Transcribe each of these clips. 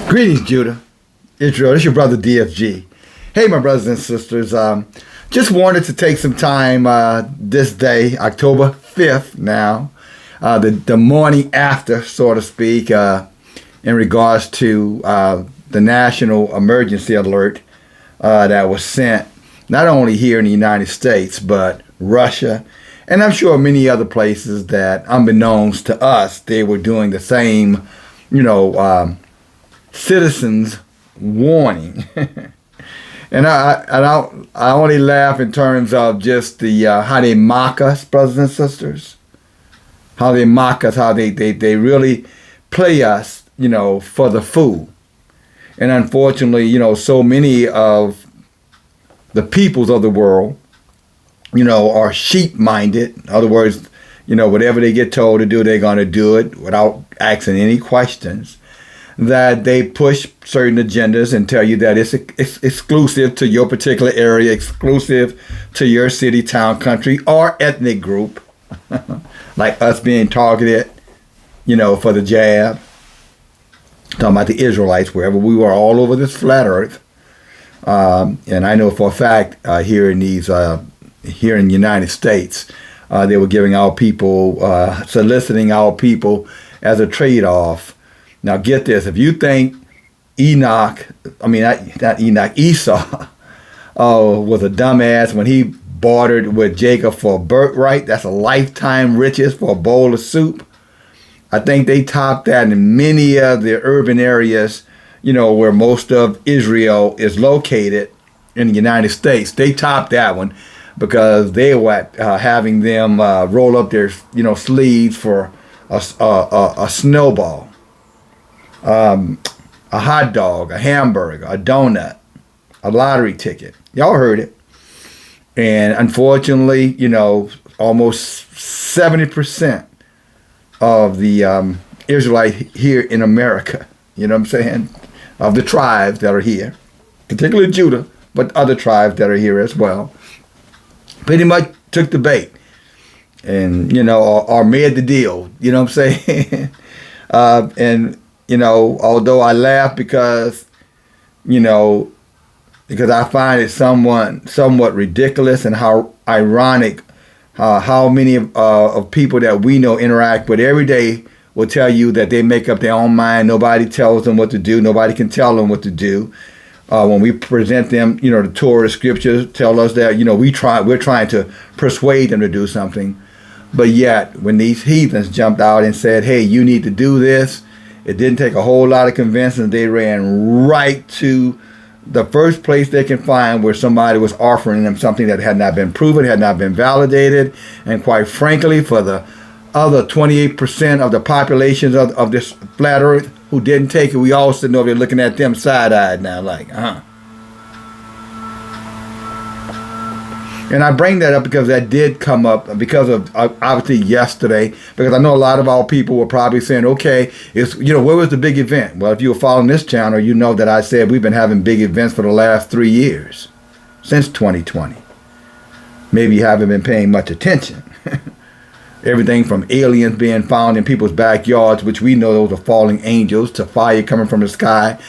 Greetings, Judah, Israel. It's your brother DFG. Hey, my brothers and sisters. Just wanted to take some time this day, October 5th now, the morning after, so to speak, in regards to the national emergency alert that was sent not only here in the United States, but Russia, and I'm sure many other places that, unbeknownst to us, they were doing the same, citizens warning. And I only laugh in terms of just the how they mock us, brothers and sisters. How they mock us, how they really play us, for the fool. And unfortunately, so many of the peoples of the world, are sheep-minded. In other words, whatever they get told to do, they're going to do it without asking any questions. That they push certain agendas and tell you that it's exclusive to your particular area, exclusive to your city, town, country, or ethnic group, like us being targeted, for the jab. Talking about the Israelites, wherever we were, all over this flat earth. And I know for a fact here in the United States, they were giving our people, soliciting our people as a trade-off. Now get this, if you think Esau was a dumbass when he bartered with Jacob for a birthright, that's a lifetime riches for a bowl of soup. I think they topped that in many of the urban areas, where most of Israel is located in the United States. They topped that one because they were having them roll up their, sleeves for a snowball. A hot dog, a hamburger, a donut, a lottery ticket. Y'all heard it. And unfortunately, almost 70% of the Israelites here in America, of the tribes that are here, particularly Judah, but other tribes that are here as well, pretty much took the bait and, or made the deal, and although I laugh because I find it somewhat ridiculous and how ironic how many of people that we know interact with every day will tell you that they make up their own mind. Nobody tells them what to do. Nobody can tell them what to do. When we present them, the Torah scriptures tell us that, we're trying to persuade them to do something. But yet, when these heathens jumped out and said, hey, you need to do this, it didn't take a whole lot of convincing. They ran right to the first place they can find where somebody was offering them something that had not been proven, had not been validated. And quite frankly, for the other 28% of the populations of this flat earth who didn't take it, we all sitting over there looking at them side-eyed now like, And I bring that up because that did come up because of obviously yesterday, because I know a lot of our people were probably saying, okay, where was the big event? Well, if you were following this channel, you know that I said we've been having big events for the last 3 years, since 2020. Maybe you haven't been paying much attention. Everything from aliens being found in people's backyards, which we know those are falling angels, to fire coming from the sky,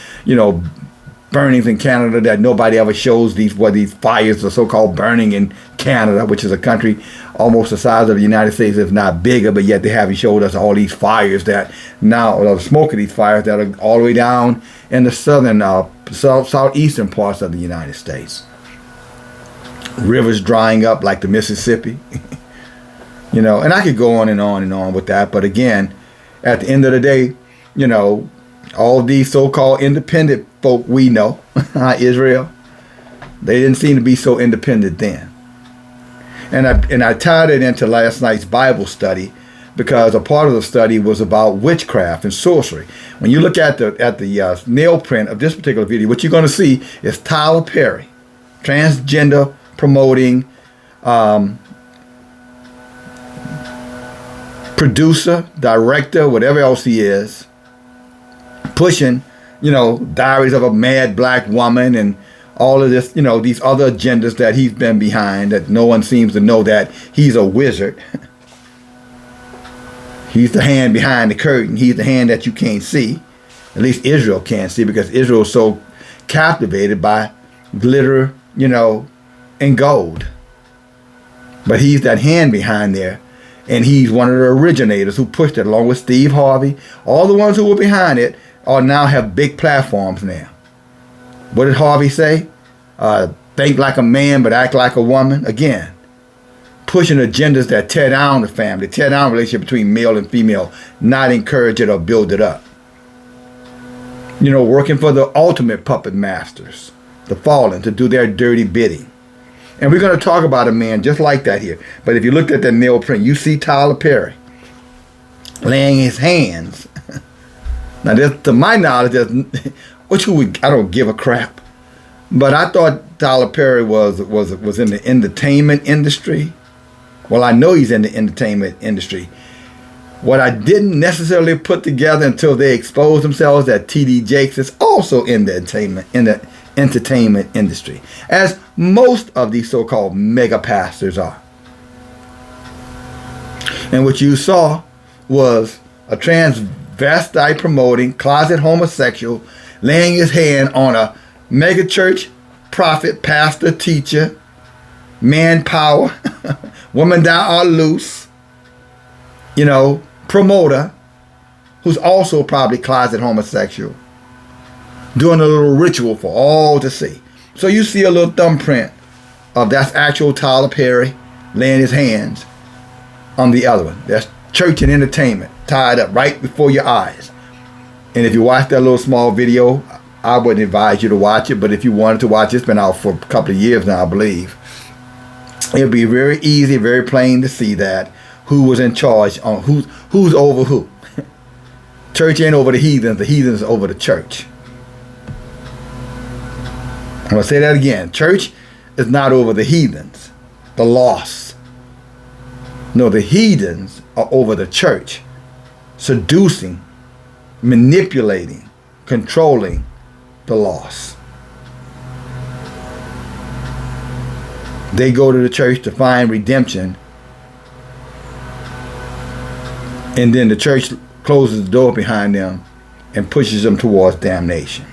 burnings in Canada that nobody ever shows these fires are so-called burning in Canada, which is a country almost the size of the United States, if not bigger, but yet they haven't showed us all these fires that now, or the smoke of these fires that are all the way down in the southern, southeastern parts of the United States. Rivers drying up like the Mississippi, and I could go on and on and on with that, but again, at the end of the day, all these so-called independent folk we know, Israel, they didn't seem to be so independent then. And I tied it into last night's Bible study because a part of the study was about witchcraft and sorcery. When you look at the nail print of this particular video, what you're going to see is Tyler Perry, transgender promoting producer, director, whatever else he is, pushing, Diaries of a Mad Black Woman and all of this, these other agendas that he's been behind that no one seems to know that he's a wizard. He's the hand behind the curtain. He's the hand that you can't see. At least Israel can't see, because Israel is so captivated by glitter, and gold. But he's that hand behind there, and he's one of the originators who pushed it, along with Steve Harvey. All the ones who were behind it are now have big platforms now. What did Harvey say? Think like a man but act like a woman. Again, pushing agendas that tear down the family, tear down the relationship between male and female, not encourage it or build it up. Working for the ultimate puppet masters, the fallen, to do their dirty bidding. And we're going to talk about a man just like that here. But if you looked at that nail print, you see Tyler Perry laying his hands. Now, to my knowledge, I don't give a crap. But I thought Tyler Perry was in the entertainment industry. Well, I know he's in the entertainment industry. What I didn't necessarily put together until they exposed themselves, that T.D. Jakes is also in the entertainment industry, as most of these so-called mega pastors are. And what you saw was a transvestite promoting, closet homosexual, laying his hand on a mega church prophet, pastor, teacher, manpower, woman thou art loose, promoter, who's also probably closet homosexual, doing a little ritual for all to see. So you see a little thumbprint of that's actual Tyler Perry laying his hands on the other one. That's church and entertainment tied up right before your eyes. And if you watch that little small video, I wouldn't advise you to watch it, but if you wanted to watch it, it's been out for a couple of years now, I believe. It'll be very easy, very plain to see that who was in charge, on who's over who. Church ain't over the heathens over the church. I'm going to say that again. Church is not over the heathens, the lost. No, the heathens are over the church, seducing, manipulating, controlling the lost. They go to the church to find redemption, and then the church closes the door behind them and pushes them towards damnation.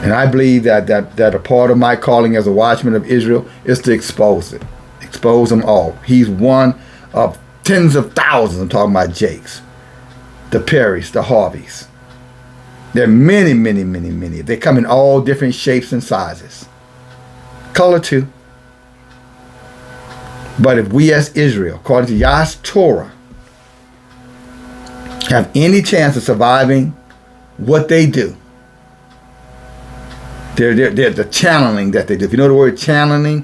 And I believe that a part of my calling as a watchman of Israel is to expose it. Expose them all. He's one of tens of thousands. I'm talking about Jakes, the Perrys, the Harveys. There are many, many, many, many. They come in all different shapes and sizes. Color too. But if we as Israel, according to Yah's Torah, have any chance of surviving what they do, they're the channeling that they do. If you know the word channeling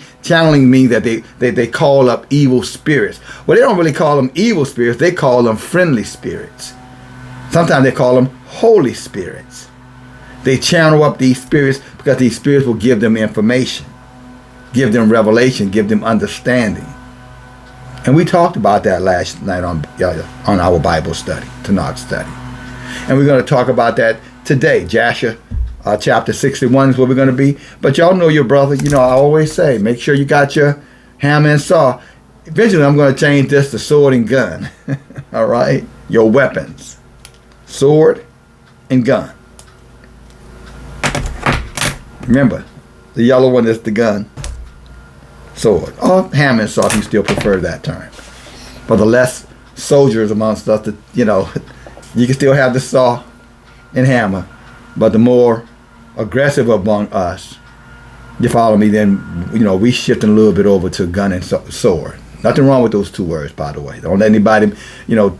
means that they call up evil spirits. Well, they don't really call them evil spirits. They call them friendly spirits. Sometimes they call them holy spirits. They channel up these spirits because these spirits will give them information, give them revelation, give them understanding. And we talked about that last night on our Bible study, Tanakh study. And we're going to talk about that today. Jasher chapter 61 is where we're going to be. But y'all know your brother. I always say, make sure you got your hammer and saw. Eventually, I'm going to change this to sword and gun. All right? Your weapons. Sword and gun. Remember, the yellow one is the gun. Sword. Or hammer and saw if you still prefer that term. For the less soldiers amongst us, you can still have the saw and hammer. But the more aggressive among us, you follow me, then, we shifting a little bit over to gun and sword. Nothing wrong with those two words, by the way. Don't let anybody,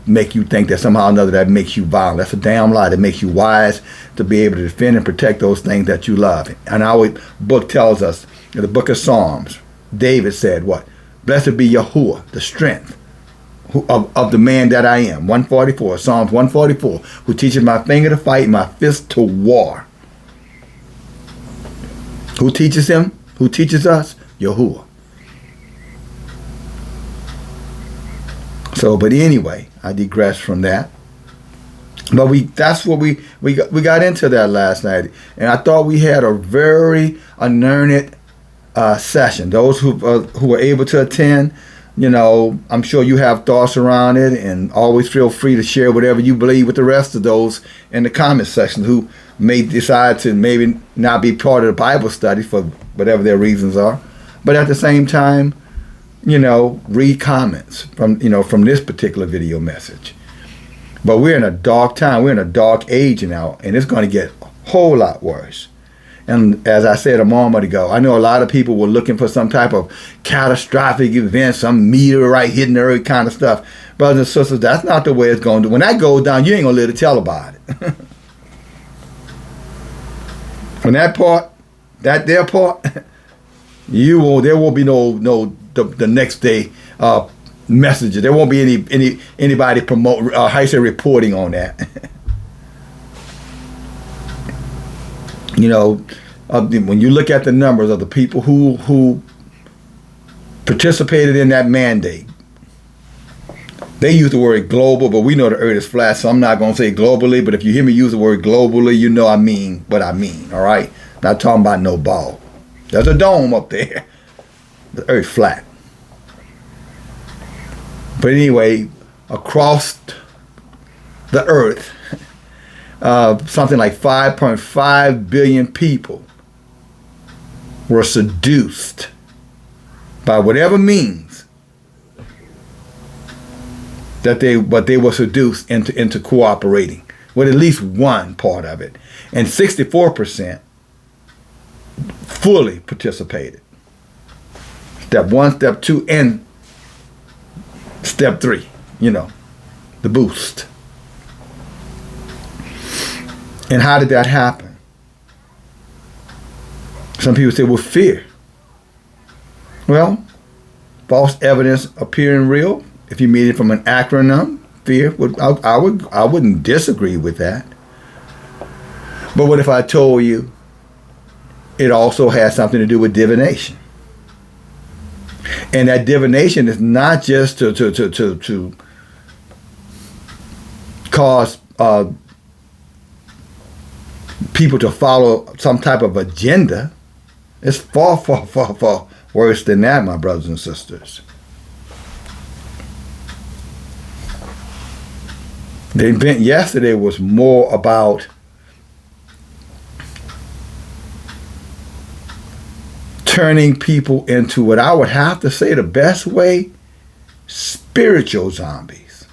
make you think that somehow or another that makes you violent. That's a damn lie. That makes you wise to be able to defend and protect those things that you love. And our book tells us, in the book of Psalms, David said what? Blessed be Yahuwah, the strength of the man that I am. 144, Psalms 144, who teaches my finger to fight, my fist to war. Who teaches him? Who teaches us? Yahuwah. So, but anyway, I digress from that. But that's what we got into that last night. And I thought we had a very learned session. Those who were able to attend, You know, I'm sure you have thoughts around it, and always feel free to share whatever you believe with the rest of those in the comment section who may decide to maybe not be part of the Bible study for whatever their reasons are. But at the same time, you know, read comments from, you know, from this particular video message. But we're in a dark time. We're in a dark age now, and it's going to get a whole lot worse. And as I said a moment ago, I know a lot of people were looking for some type of catastrophic event, some meteorite hitting the earth kind of stuff. Brothers and sisters, that's not the way it's going to. When that goes down, you ain't going to live to tell about it. When that part, their part, there won't be the next day messages. There won't be anybody promote, reporting on that. You know, when you look at the numbers of the people who participated in that mandate, they use the word global, but we know the earth is flat, so I'm not going to say globally, but if you hear me use the word globally, you know I mean what I mean, all right? Not talking about no ball. There's a dome up there. The earth flat. But anyway, across the earth, something like 5.5 billion people were seduced by whatever means but they were seduced into cooperating with at least one part of it. And 64% fully participated. Step 1, step 2, and step 3, you know, the boost. And how did that happen? Some people say, well, fear. Well, false evidence appearing real. If you mean it from an acronym, fear, I wouldn't disagree with that. But what if I told you it also has something to do with divination? And that divination is not just to cause people to follow some type of agenda. It's far, far, far, far worse than that, my brothers and sisters. The event yesterday was more about turning people into what I would have to say the best way, spiritual zombies.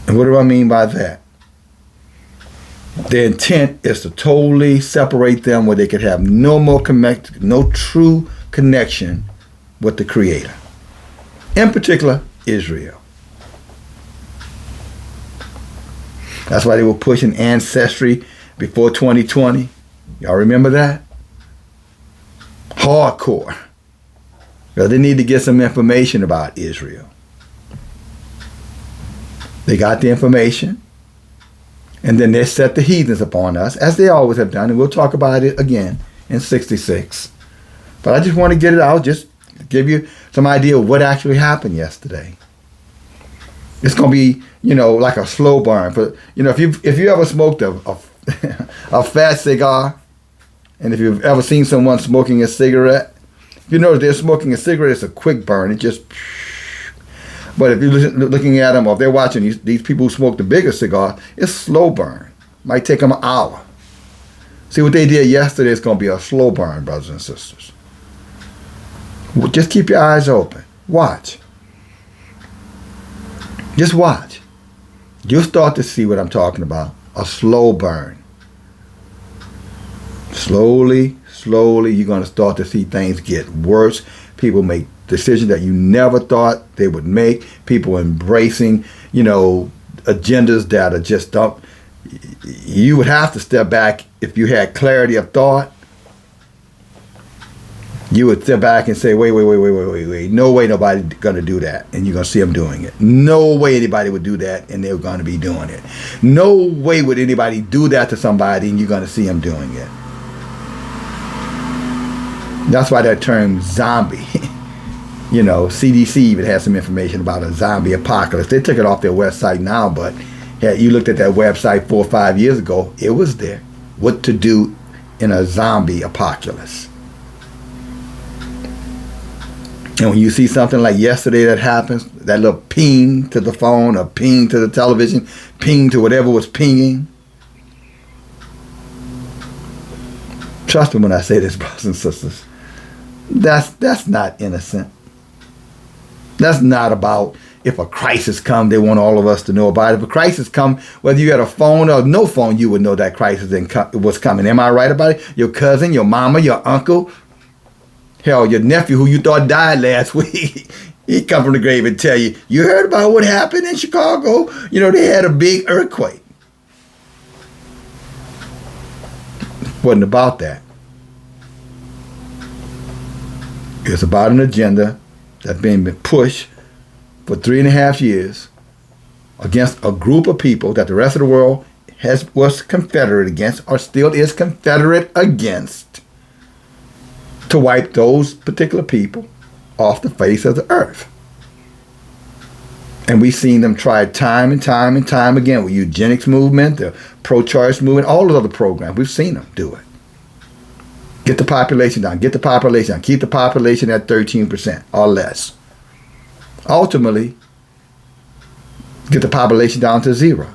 And what do I mean by that? The intent is to totally separate them where they could have no true connection with the Creator. In particular, Israel. That's why they were pushing ancestry before 2020. Y'all remember that? Hardcore. Because they need to get some information about Israel. They got the information. And then they set the heathens upon us, as they always have done. And we'll talk about it again in 66. But I just want to get it out, just give you some idea of what actually happened yesterday. It's going to be, you know, like a slow burn. But, you know, if you ever smoked a fat cigar, and if you've ever seen someone smoking a cigarette, you know they're smoking a cigarette, it's a quick burn. It just... But if you're looking at them, or if they're watching these people who smoke the bigger cigar, it's slow burn. Might take them an hour. See what they did yesterday is going to be a slow burn, brothers and sisters. Just keep your eyes open. Watch. Just watch. You'll start to see what I'm talking about. A slow burn. Slowly, you're going to start to see things get worse. People make decisions that you never thought they would make. People embracing, you know, agendas that are just don't. You would have to step back if you had clarity of thought. You would step back and say, wait. No way nobody's going to do that. And you're going to see them doing it. No way anybody would do that, and they're going to be doing it. No way would anybody do that to somebody, and you're going to see them doing it. That's why that term zombie. You know, CDC even has some information about a zombie apocalypse. They took it off their website now, but you looked at that website 4 or 5 years ago, it was there. What to do in a zombie apocalypse. And when you see something like yesterday that happens, that little ping to the phone or ping to the television, ping to whatever was pinging. Trust me when I say this, brothers and sisters. That's not innocent. That's not about if a crisis comes, they want all of us to know about it. If a crisis comes, whether you had a phone or no phone, you would know that crisis was coming. Am I right about it? Your cousin, your mama, your uncle, hell, your nephew who you thought died last week, he come from the grave and tell you, you heard about what happened in Chicago? You know, they had a big earthquake. It wasn't about that. It's about an agenda that's been pushed for 3.5 years against a group of people that the rest of the world was confederate against, or still is confederate against, to wipe those particular people off the face of the earth. And we've seen them try time and time and time again with eugenics movement, the pro-choice movement, all those other programs. We've seen them do it. Get the population down, get the population down, keep the population at 13% or less. Ultimately, get the population down to 0.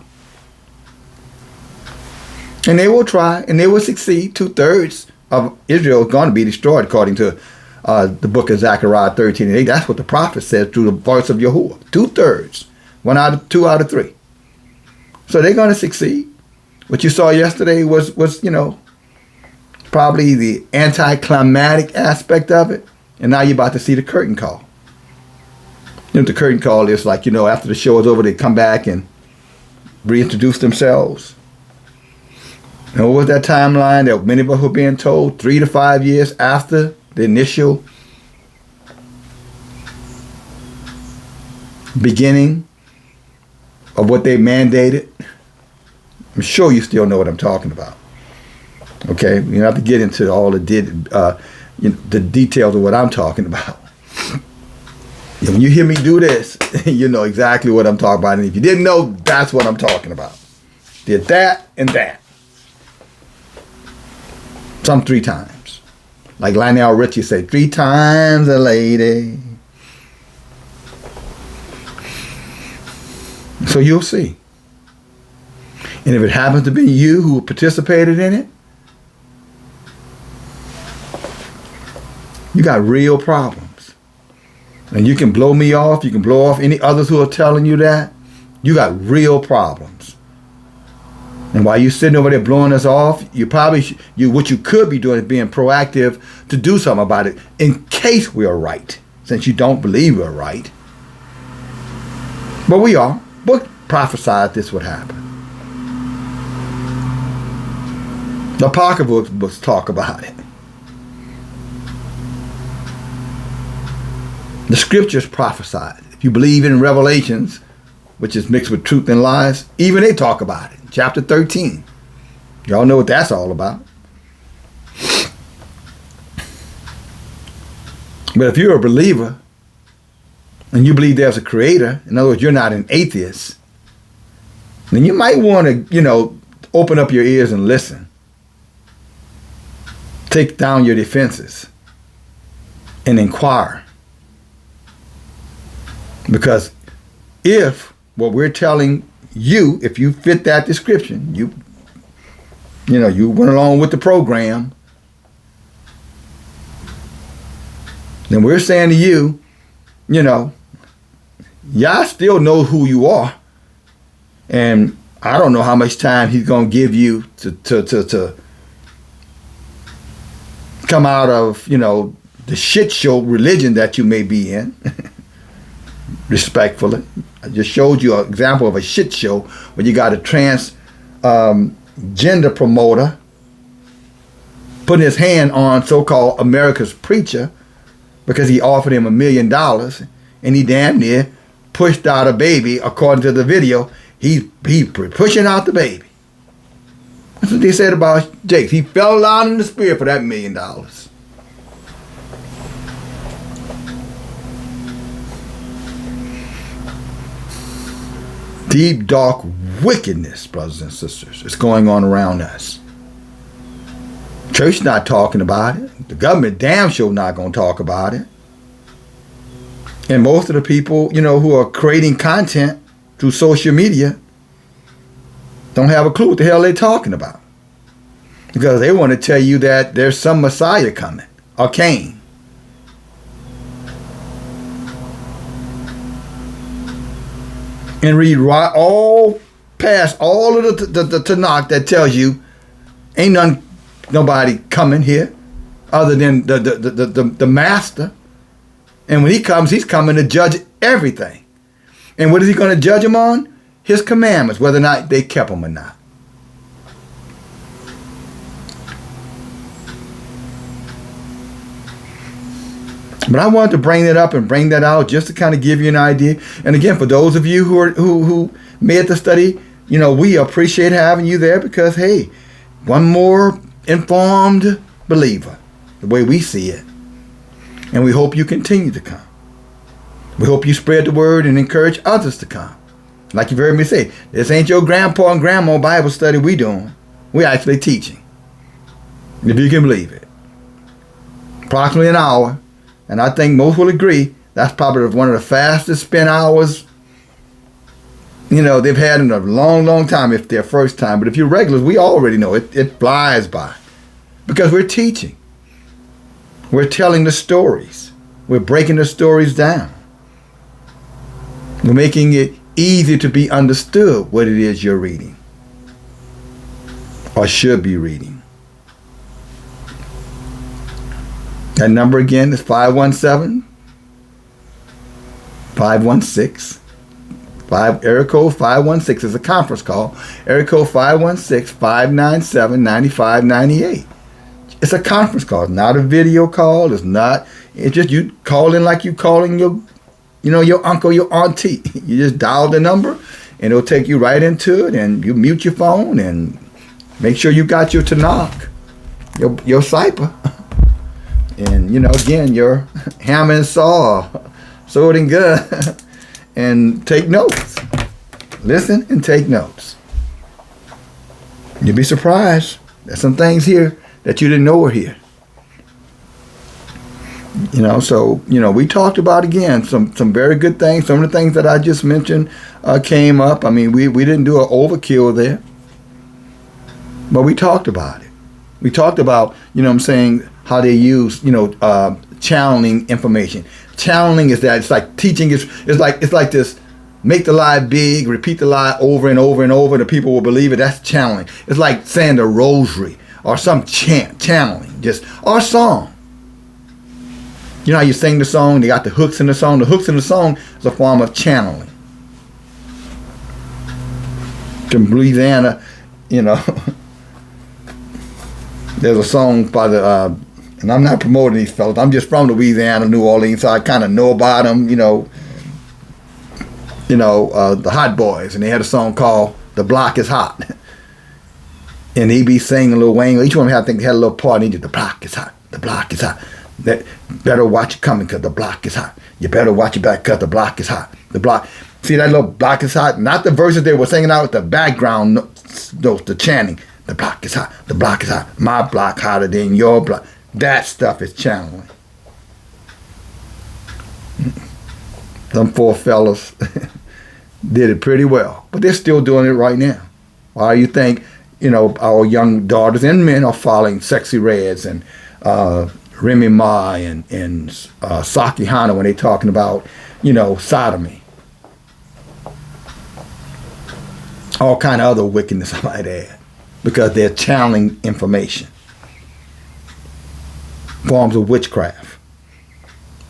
And they will try, and they will succeed. 2/3 of Israel is going to be destroyed, according to the book of Zechariah 13:8. That's what the prophet says through the voice of Yahuwah. 2/3, 2 out of 3. So they're going to succeed. What you saw yesterday was probably the anticlimactic aspect of it, and now you're about to see the curtain call. The curtain call is like, after the show is over, they come back and reintroduce themselves. And what was that timeline that many of us were being told? 3 to 5 years after the initial beginning of what they mandated. I'm sure you still know what I'm talking about. Okay, you don't have to get into all the details of what I'm talking about. When you hear me do this, you know exactly what I'm talking about. And if you didn't know, that's what I'm talking about. Did that and that. Some 3 times. Like Lionel Richie said, 3 times a lady. So you'll see. And if it happens to be you who participated in it, you got real problems. And you can blow me off. You can blow off any others who are telling you that. You got real problems. And while you're sitting over there blowing us off, what you could be doing is being proactive to do something about it in case we are right, since you don't believe we're right. But we are. Book prophesied this would happen. The Apocryphal books talk about it. The scriptures prophesied. If you believe in Revelations, which is mixed with truth and lies, even they talk about it. Chapter 13. Y'all know what that's all about. But if you're a believer and you believe there's a creator, in other words, you're not an atheist, then you might want to, open up your ears and listen. Take down your defenses and inquire. Because if what we're telling you, if you fit that description, you went along with the program, then we're saying to you, y'all still know who you are. And I don't know how much time he's going to give you to come out of, the shit show religion that you may be in. Respectfully. I just showed you an example of a shit show where you got a transgender promoter putting his hand on so-called America's preacher because he offered him $1 million and he damn near pushed out a baby. According to the video, he pushing out the baby. That's what they said about Jake. He fell down in the spirit for that $1 million. Deep, dark wickedness, brothers and sisters, is going on around us. Church not talking about it. The government damn sure not going to talk about it. And most of the people, who are creating content through social media don't have a clue what the hell they're talking about. Because they want to tell you that there's some Messiah coming, or came. And read right all past all of the Tanakh that tells you ain't nobody coming here other than the master. And when he comes, he's coming to judge everything. And what is he going to judge them on? His commandments, whether or not they kept them or not. But I wanted to bring that up and bring that out just to kind of give you an idea. And again, for those of you who made the study, we appreciate having you there because, hey, one more informed believer, the way we see it. And we hope you continue to come. We hope you spread the word and encourage others to come. Like you've heard me say, this ain't your grandpa and grandma Bible study we doing. We're actually teaching. If you can believe it. Approximately an hour. And I think most will agree that's probably one of the fastest spent hours they've had in a long, long time if they're first time. But if you're regulars, we already know it flies by. Because we're teaching. We're telling the stories. We're breaking the stories down. We're making it easy to be understood what it is you're reading. Or should be reading. That number again is 517-516. Area code 516 is a conference call. Area code 516-597-9598. It's a conference call. It's not a video call. It's just you call in like you calling your uncle, your auntie. You just dial the number and it'll take you right into it, and you mute your phone and make sure you got your Tanakh, your Cipher. And, again, your hammer and saw, sword and gun, and take notes. Listen and take notes. You'll be surprised. There's some things here that you didn't know were here. We talked about, again, some very good things. Some of the things that I just mentioned came up. I mean, we didn't do an overkill there. But we talked about it. We talked about, how they use, channeling information. Channeling is that it's like teaching. It's like this. Make the lie big, repeat the lie over and over and over. The people will believe it. That's channeling. It's like saying the rosary or some chant, channeling, or song. You know how you sing the song? They got the hooks in the song. The hooks in the song is a form of channeling. From Louisiana, there's a song by the. And I'm not promoting these fellas. I'm just from Louisiana, New Orleans, so I kind of know about them, the Hot Boys. And they had a song called The Block is Hot. And he be singing Lil Wayne. Each one of them, I think they had a little part in it. The block is hot. The block is hot. That better watch it coming because the block is hot. You better watch it back because the block is hot. The block. See that little block is hot? Not the verses they were singing out with the background notes, the chanting. The block is hot. The block is hot. My block hotter than your block. That stuff is channeling. Them four fellas did it pretty well. But they're still doing it right now. Why do you think, our young daughters and men are following Sexy Reds and Remy Ma and Saki Hana when they're talking about, sodomy. All kind of other wickedness, I might add. Because they're channeling information. Forms of witchcraft.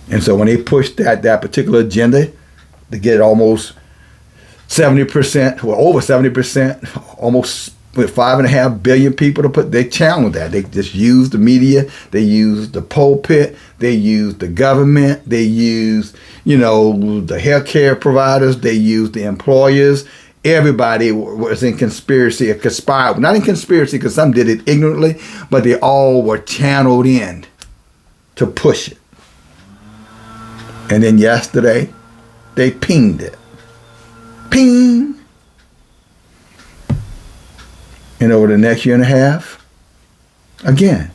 And so when they push that particular agenda to get almost 70%, or over 70%, almost with 5.5 billion people they channel that. They just use the media, they use the pulpit, they use the government, they use, the healthcare providers, they use the employers. Everybody was in conspiracy, conspired. Not in conspiracy because some did it ignorantly, but they all were channeled in to push it. And then yesterday, they pinged it. Ping! And over the next year and a half, again,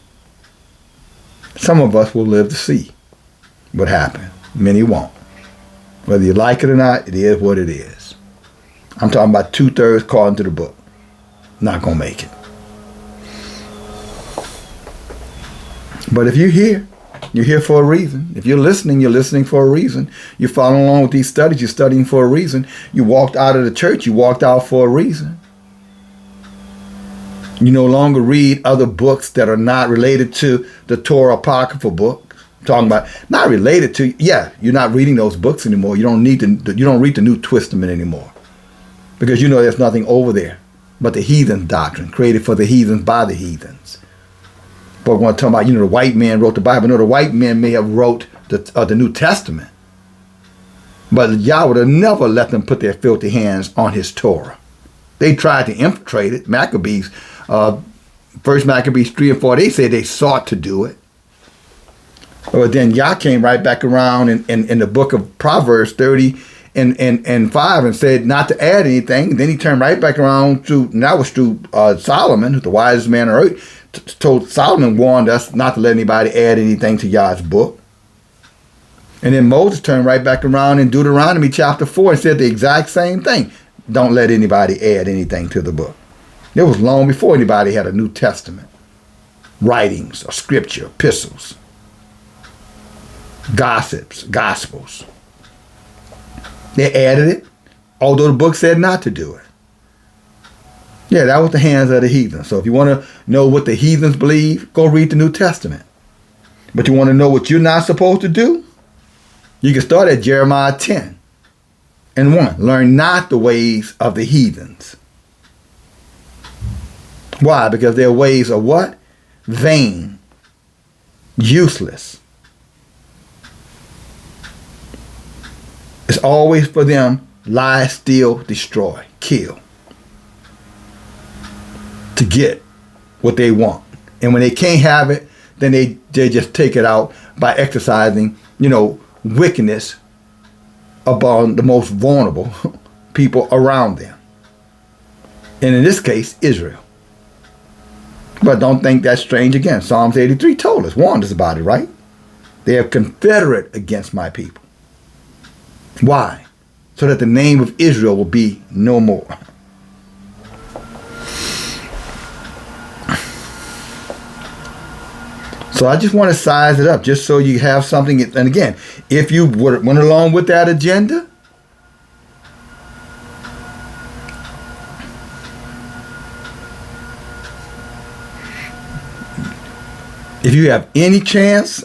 some of us will live to see what happened. Many won't. Whether you like it or not, it is what it is. I'm talking about 2/3 according to the book. Not going to make it. But if you're here for a reason. If you're listening for a reason. You're following along with these studies, you're studying for a reason. You walked out of the church, you walked out for a reason. You no longer read other books that are not related to the Torah apocryphal book. I'm talking about not related to, you're not reading those books anymore. You don't read the New Testament anymore. Because you know there's nothing over there but the heathen doctrine, created for the heathens by the heathens. But we're talking about, the white man wrote the Bible. No, the white man may have wrote the New Testament. But Yah would have never let them put their filthy hands on his Torah. They tried to infiltrate it. Maccabees, First Maccabees 3 and 4, they said they sought to do it. But then Yah came right back around in the book of Proverbs 30 and 5 and said not to add anything. Then he turned right back around and that was through Solomon, the wisest man on earth. Told Solomon warned us not to let anybody add anything to Yah's book. And then Moses turned right back around in Deuteronomy chapter 4 and said the exact same thing. Don't let anybody add anything to the book. It was long before anybody had a New Testament. Writings or scripture, epistles, gospels. They added it, although the book said not to do it. Yeah, that was the hands of the heathen. So if you want to know what the heathens believe, go read the New Testament. But you want to know what you're not supposed to do? You can start at Jeremiah 10 and 1. Learn not the ways of the heathens. Why? Because their ways are what? Vain. Useless. It's always for them lie, steal, destroy, kill. To get what they want. And when they can't have it, then they just take it out by exercising, wickedness upon the most vulnerable people around them. And in this case, Israel. But don't think that's strange again. Psalms 83 told us, warned us about it, right? They are confederate against my people. Why? So that the name of Israel will be no more. So I just want to size it up just so you have something. And again, if you went along with that agenda, if you have any chance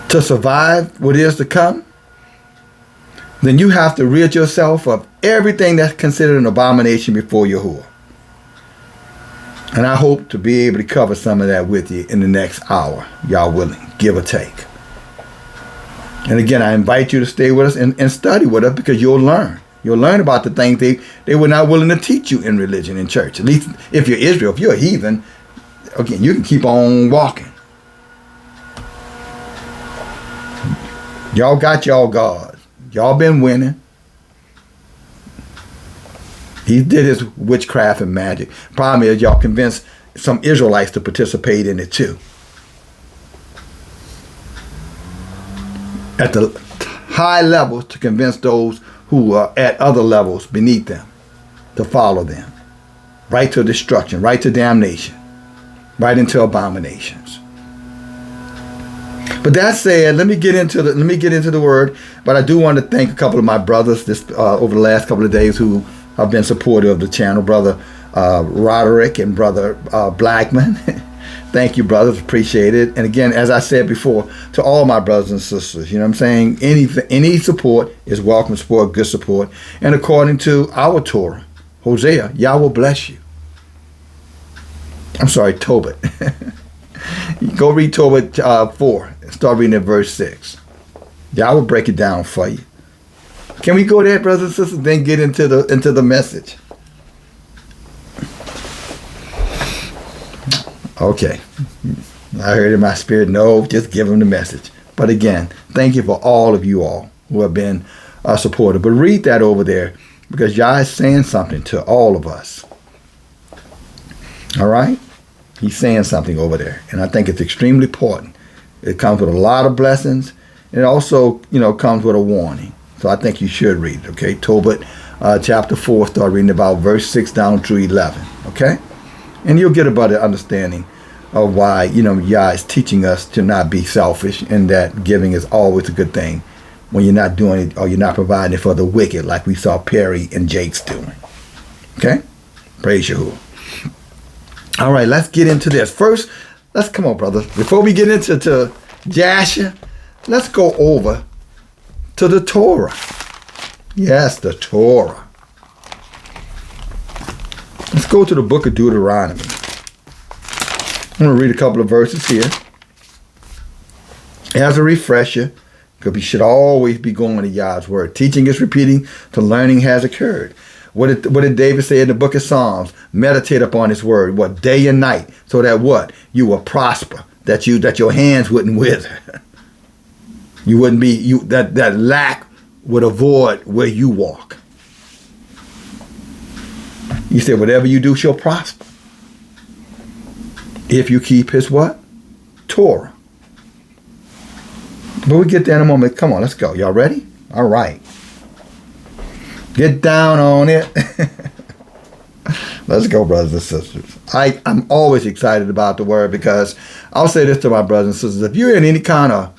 to survive what is to come, then you have to rid yourself of everything that's considered an abomination before Yahuwah. And I hope to be able to cover some of that with you in the next hour, y'all willing, give or take. And again, I invite you to stay with us and study with us because you'll learn. You'll learn about the things they were not willing to teach you in religion, in church. At least if you're Israel, if you're a heathen, again, you can keep on walking. Y'all got y'all gods. Y'all been winning. He did his witchcraft and magic. Problem is, y'all convinced some Israelites to participate in it too. At the high levels to convince those who are at other levels beneath them to follow them. Right to destruction, right to damnation, right into abominations. But that said, let me get into the word. But I do want to thank a couple of my brothers over the last couple of days who have been supportive of the channel. Brother Roderick and Brother Blackman. Thank you, brothers. Appreciate it. And again, as I said before, to all my brothers and sisters, you know what I'm saying? Any support is welcome support, good support. And according to our Torah, Hosea, Yah will bless you. I'm sorry, Tobit. Go read Tobit 4. Start reading at verse 6. Yah will break it down for you. Can we go there, brothers and sisters, then get into the message? Okay. I heard in my spirit, no, just give them the message. But again, thank you for all of you all who have been supportive. But read that over there because Yah is saying something to all of us. All right? He's saying something over there. And I think it's extremely important. It comes with a lot of blessings. It also, comes with a warning. So I think you should read it, okay? Tobit chapter 4, start reading about verse 6 down through 11, okay? And you'll get a better understanding of why, Yah is teaching us to not be selfish, and that giving is always a good thing when you're not doing it or you're not providing it for the wicked, like we saw Perry and Jakes doing. Okay? Praise Yahuwah. All right, let's get into this. First, come on, brothers. Before we get into Jasher, let's go over to the Torah. Yes, the Torah. Let's go to the book of Deuteronomy. I'm going to read a couple of verses here as a refresher, because we should always be going to Yah's word. Teaching is repeating till learning has occurred. What did David say in the book of Psalms? Meditate upon his word, day and night, so that what? You will prosper, that your hands wouldn't wither. You wouldn't be, that lack would avoid where you walk. He said, whatever you do shall prosper, if you keep his what? Torah. But we get there in a moment. Come on, let's go. Y'all ready? All right. Get down on it. Let's go, brothers and sisters. I'm always excited about the word, because I'll say this to my brothers and sisters. If you're in any kind of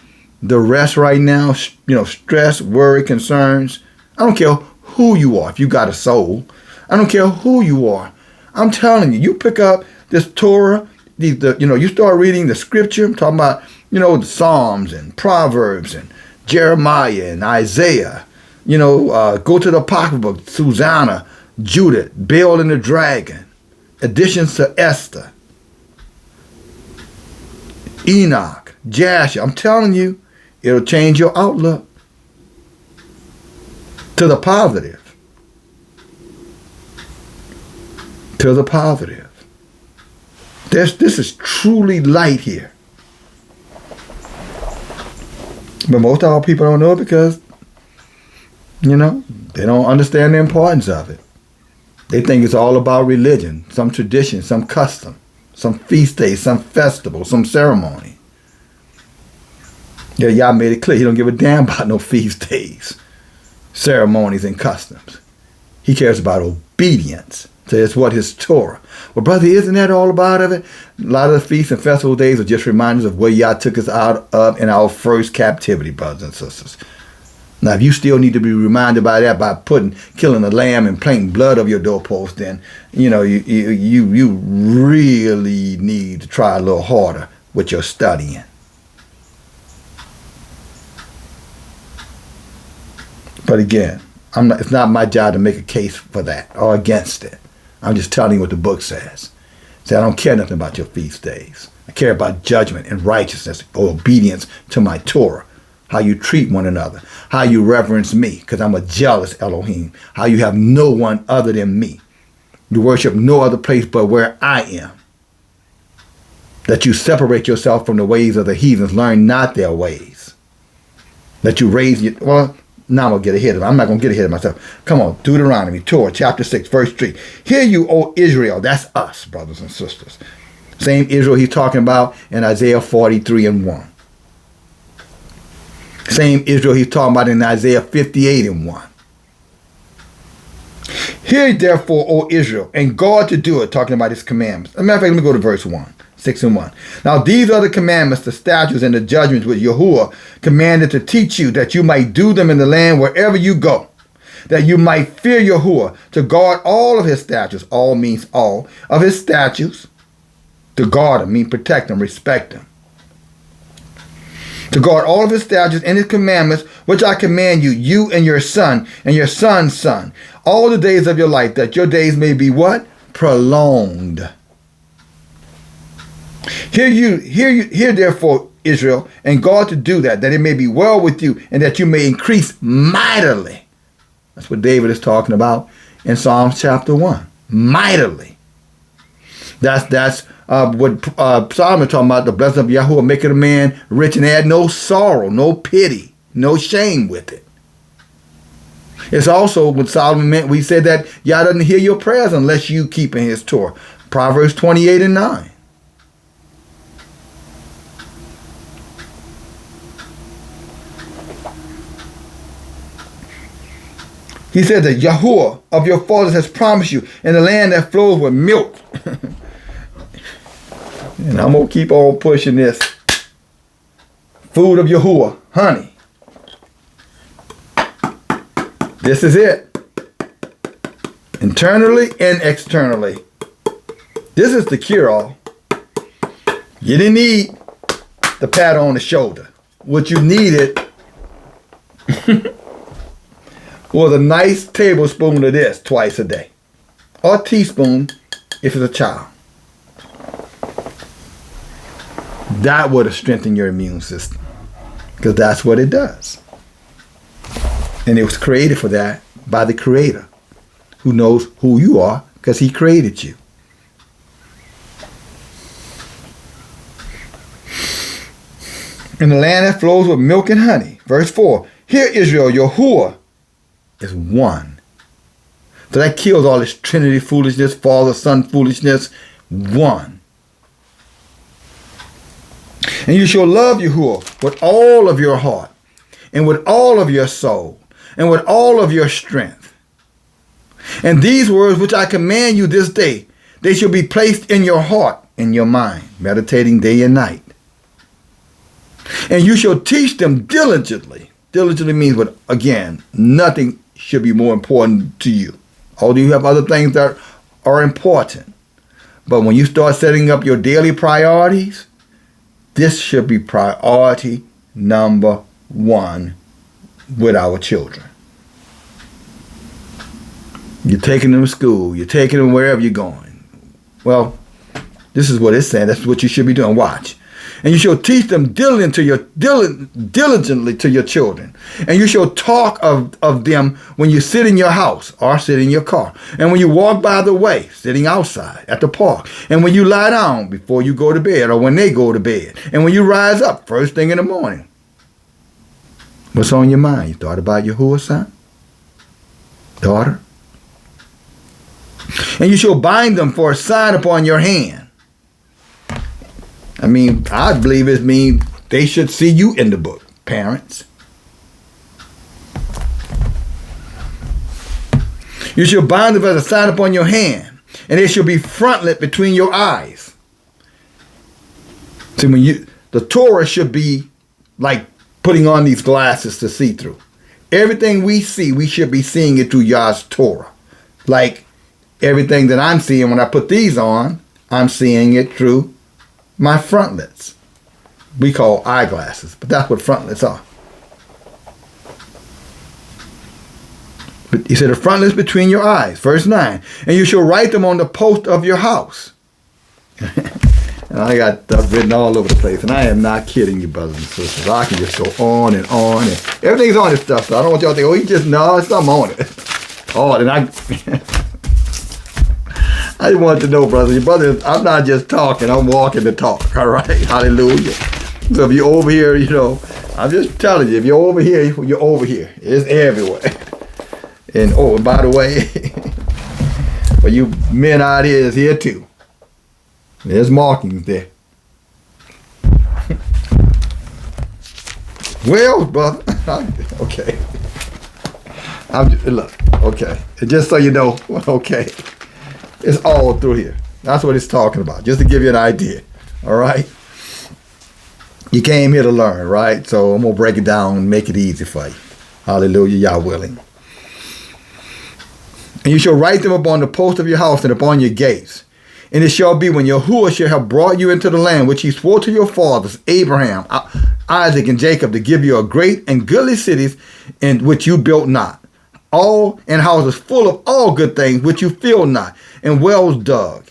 duress right now, stress, worry, concerns, I don't care who you are. If you got a soul, I don't care who you are. I'm telling you, you pick up this Torah, you start reading the scripture. I'm talking about, the Psalms and Proverbs and Jeremiah and Isaiah. Go to the Apocrypha, Susanna, Judith, Baal and the Dragon, additions to Esther, Enoch, Jasher. I'm telling you, it'll change your outlook to the positive. To the positive. This is truly light here. But most of our people don't know it because, they don't understand the importance of it. They think it's all about religion, some tradition, some custom, some feast day, some festival, some ceremony. Yeah, Yah made it clear. He don't give a damn about no feast days, ceremonies, and customs. He cares about obedience to his Torah. Well, brother, isn't that all about it? A lot of the feasts and festival days are just reminders of where Yah took us out of in our first captivity, brothers and sisters. Now, if you still need to be reminded by that by killing a lamb and painting blood of your doorpost, then you really need to try a little harder with your studying. But again, it's not my job to make a case for that or against it. I'm just telling you what the book says. I don't care nothing about your feast days. I care about judgment and righteousness or obedience to my Torah. How you treat one another. How you reverence me, because I'm a jealous Elohim. How you have no one other than me. You worship no other place but where I am. That you separate yourself from the ways of the heathens. Learn not their ways. That you raise your... Well, now I'm going to get ahead of it. I'm not going to get ahead of myself. Come on, Deuteronomy, Torah, chapter 6, verse 3. Hear you, O Israel. That's us, brothers and sisters. Same Israel he's talking about in Isaiah 43 and 1. Same Israel he's talking about in Isaiah 58 and 1. Hear therefore, O Israel, and guard to do it, talking about his commandments. As a matter of fact, let me go to verse 1. 6 and 1. Now these are the commandments, the statutes, and the judgments which Yahuwah commanded to teach you, that you might do them in the land wherever you go, that you might fear Yahuwah, to guard all of his statutes. All means all of his statutes. To guard them means protect them, respect them. To guard all of his statutes and his commandments, which I command you, you and your son and your son's son, all the days of your life, that your days may be what? Prolonged. Hear therefore, Israel, and guard to do that it may be well with you, and that you may increase mightily. That's what David is talking about in Psalms chapter 1. Mightily. That's what Solomon talking about, the blessing of Yahuwah making a man rich and add no sorrow, no pity, no shame with it. It's also what Solomon meant when he said that Yah doesn't hear your prayers unless you keep in his Torah. Proverbs 28 and 9. He said that Yahuwah of your fathers has promised you in the land that flows with milk. And I'm going to keep on pushing this. Food of Yahuwah, honey. This is it. Internally and externally. This is the cure-all. You didn't need the pat on the shoulder. What you needed was a nice tablespoon of this twice a day. Or a teaspoon if it's a child. That would have strengthened your immune system. Because that's what it does. And it was created for that by the Creator, who knows who you are because He created you. In the land that flows with milk and honey. Verse 4. Hear Israel, Yahuwah is one. So that kills all this Trinity foolishness, Father, Son foolishness. One. And you shall love Yahuwah with all of your heart, and with all of your soul, and with all of your strength. And these words which I command you this day, they shall be placed in your heart, in your mind, meditating day and night. And you shall teach them diligently. Diligently means, what, again, nothing should be more important to you. Although you have other things that are important. But when you start setting up your daily priorities, this should be priority number one with our children. You're taking them to school. You're taking them wherever you're going. Well, this is what it's saying. That's what you should be doing. Watch. And you shall teach them diligently to your children. And you shall talk of them when you sit in your house or sit in your car. And when you walk by the way, sitting outside at the park. And when you lie down before you go to bed or when they go to bed. And when you rise up first thing in the morning. What's on your mind? You thought about Yahuwah, son? Daughter? And you shall bind them for a sign upon your hand. I mean, I believe it means they should see you in the book, parents. You shall bind them as a sign upon your hand, and they shall be frontlet between your eyes. See, the Torah should be like putting on these glasses to see through. Everything we see, we should be seeing it through Yah's Torah. Like everything that I'm seeing when I put these on, I'm seeing it through my frontlets. We call eyeglasses, but that's what frontlets are. But he said, the frontlets between your eyes. Verse 9. And you shall write them on the post of your house. And I got stuff written all over the place. And I am not kidding you, brothers and sisters. I can just go on and on. And everything's on this stuff. So I don't want y'all to think, oh, he just, no, it's something on it. Oh, and I just wanted to know, brothers, I'm not just talking, I'm walking the talk, all right? Hallelujah. So if you're over here, I'm just telling you, if you're over here, you're over here. It's everywhere. And, oh, and by the way, for you men out here, it's here too. There's markings there. Well, brother, okay. Look, okay. And just so you know, okay. It's all through here. That's what it's talking about, just to give you an idea. All right? You came here to learn, right? So I'm going to break it down and make it easy for you. Hallelujah, Yah willing. And you shall write them upon the post of your house and upon your gates. And it shall be when Yahuwah shall have brought you into the land which he swore to your fathers, Abraham, Isaac, and Jacob, to give you a great and goodly cities in which you built not. All in houses full of all good things which you filled not, and wells dug,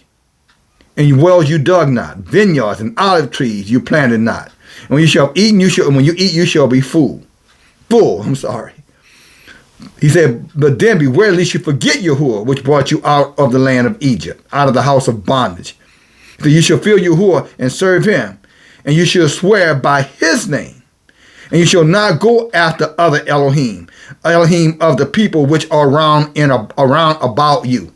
and wells you dug not, vineyards and olive trees you planted not. And when you shall eat, when you eat, you shall be full. He said, but then beware lest you forget Yahuwah, which brought you out of the land of Egypt, out of the house of bondage. So you shall fear Yahuwah and serve him, and you shall swear by his name. And you shall not go after other Elohim of the people which are around about you.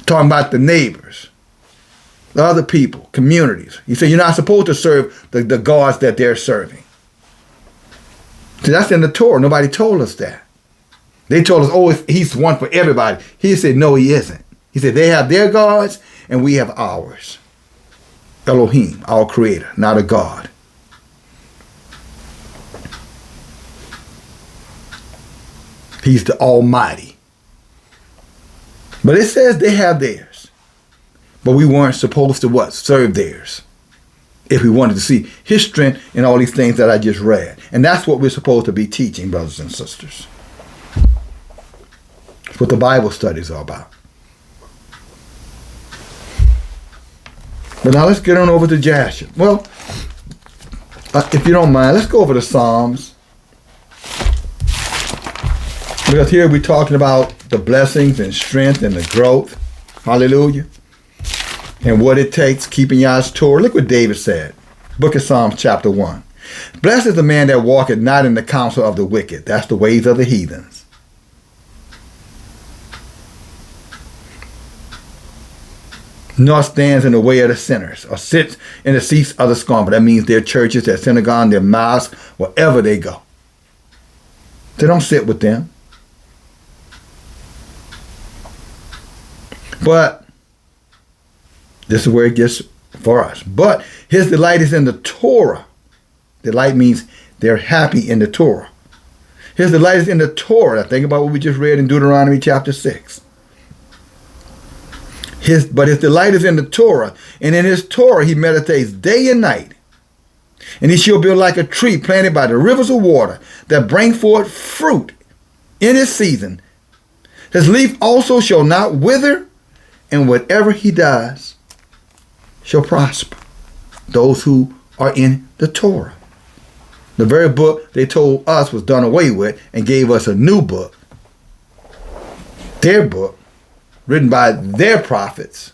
Talking about the neighbors, the other people, communities. He said you're not supposed to serve the gods that they're serving. See, that's in the Torah. Nobody told us that. They told us, oh, he's one for everybody. He said, no, he isn't. He said, they have their gods and we have ours. Elohim, our creator, not a god. He's the Almighty. But it says they have theirs. But we weren't supposed to what? Serve theirs. If we wanted to see his strength in all these things that I just read. And that's what we're supposed to be teaching, brothers and sisters. That's what the Bible studies are about. But now let's get on over to Jasher. Well, if you don't mind, let's go over to Psalms. Because here we're talking about the blessings and strength and the growth. Hallelujah. And what it takes, keeping Yah's Torah. Look what David said. Book of Psalms chapter 1. Blessed is the man that walketh not in the counsel of the wicked. That's the ways of the heathens. Nor stands in the way of the sinners, or sits in the seats of the scornful. That means their churches, their synagogue, their mosques, wherever they go. They don't sit with them. But this is where it gets for us. But his delight is in the Torah. Delight means they're happy in the Torah. His delight is in the Torah. Think about what we just read in Deuteronomy chapter 6. But his delight is in the Torah, and in his Torah he meditates day and night. And he shall be like a tree planted by the rivers of water that bring forth fruit in its season. His leaf also shall not wither, and whatever he does shall prosper. Those who are in the Torah. The very book they told us was done away with and gave us a new book. Their book, written by their prophets,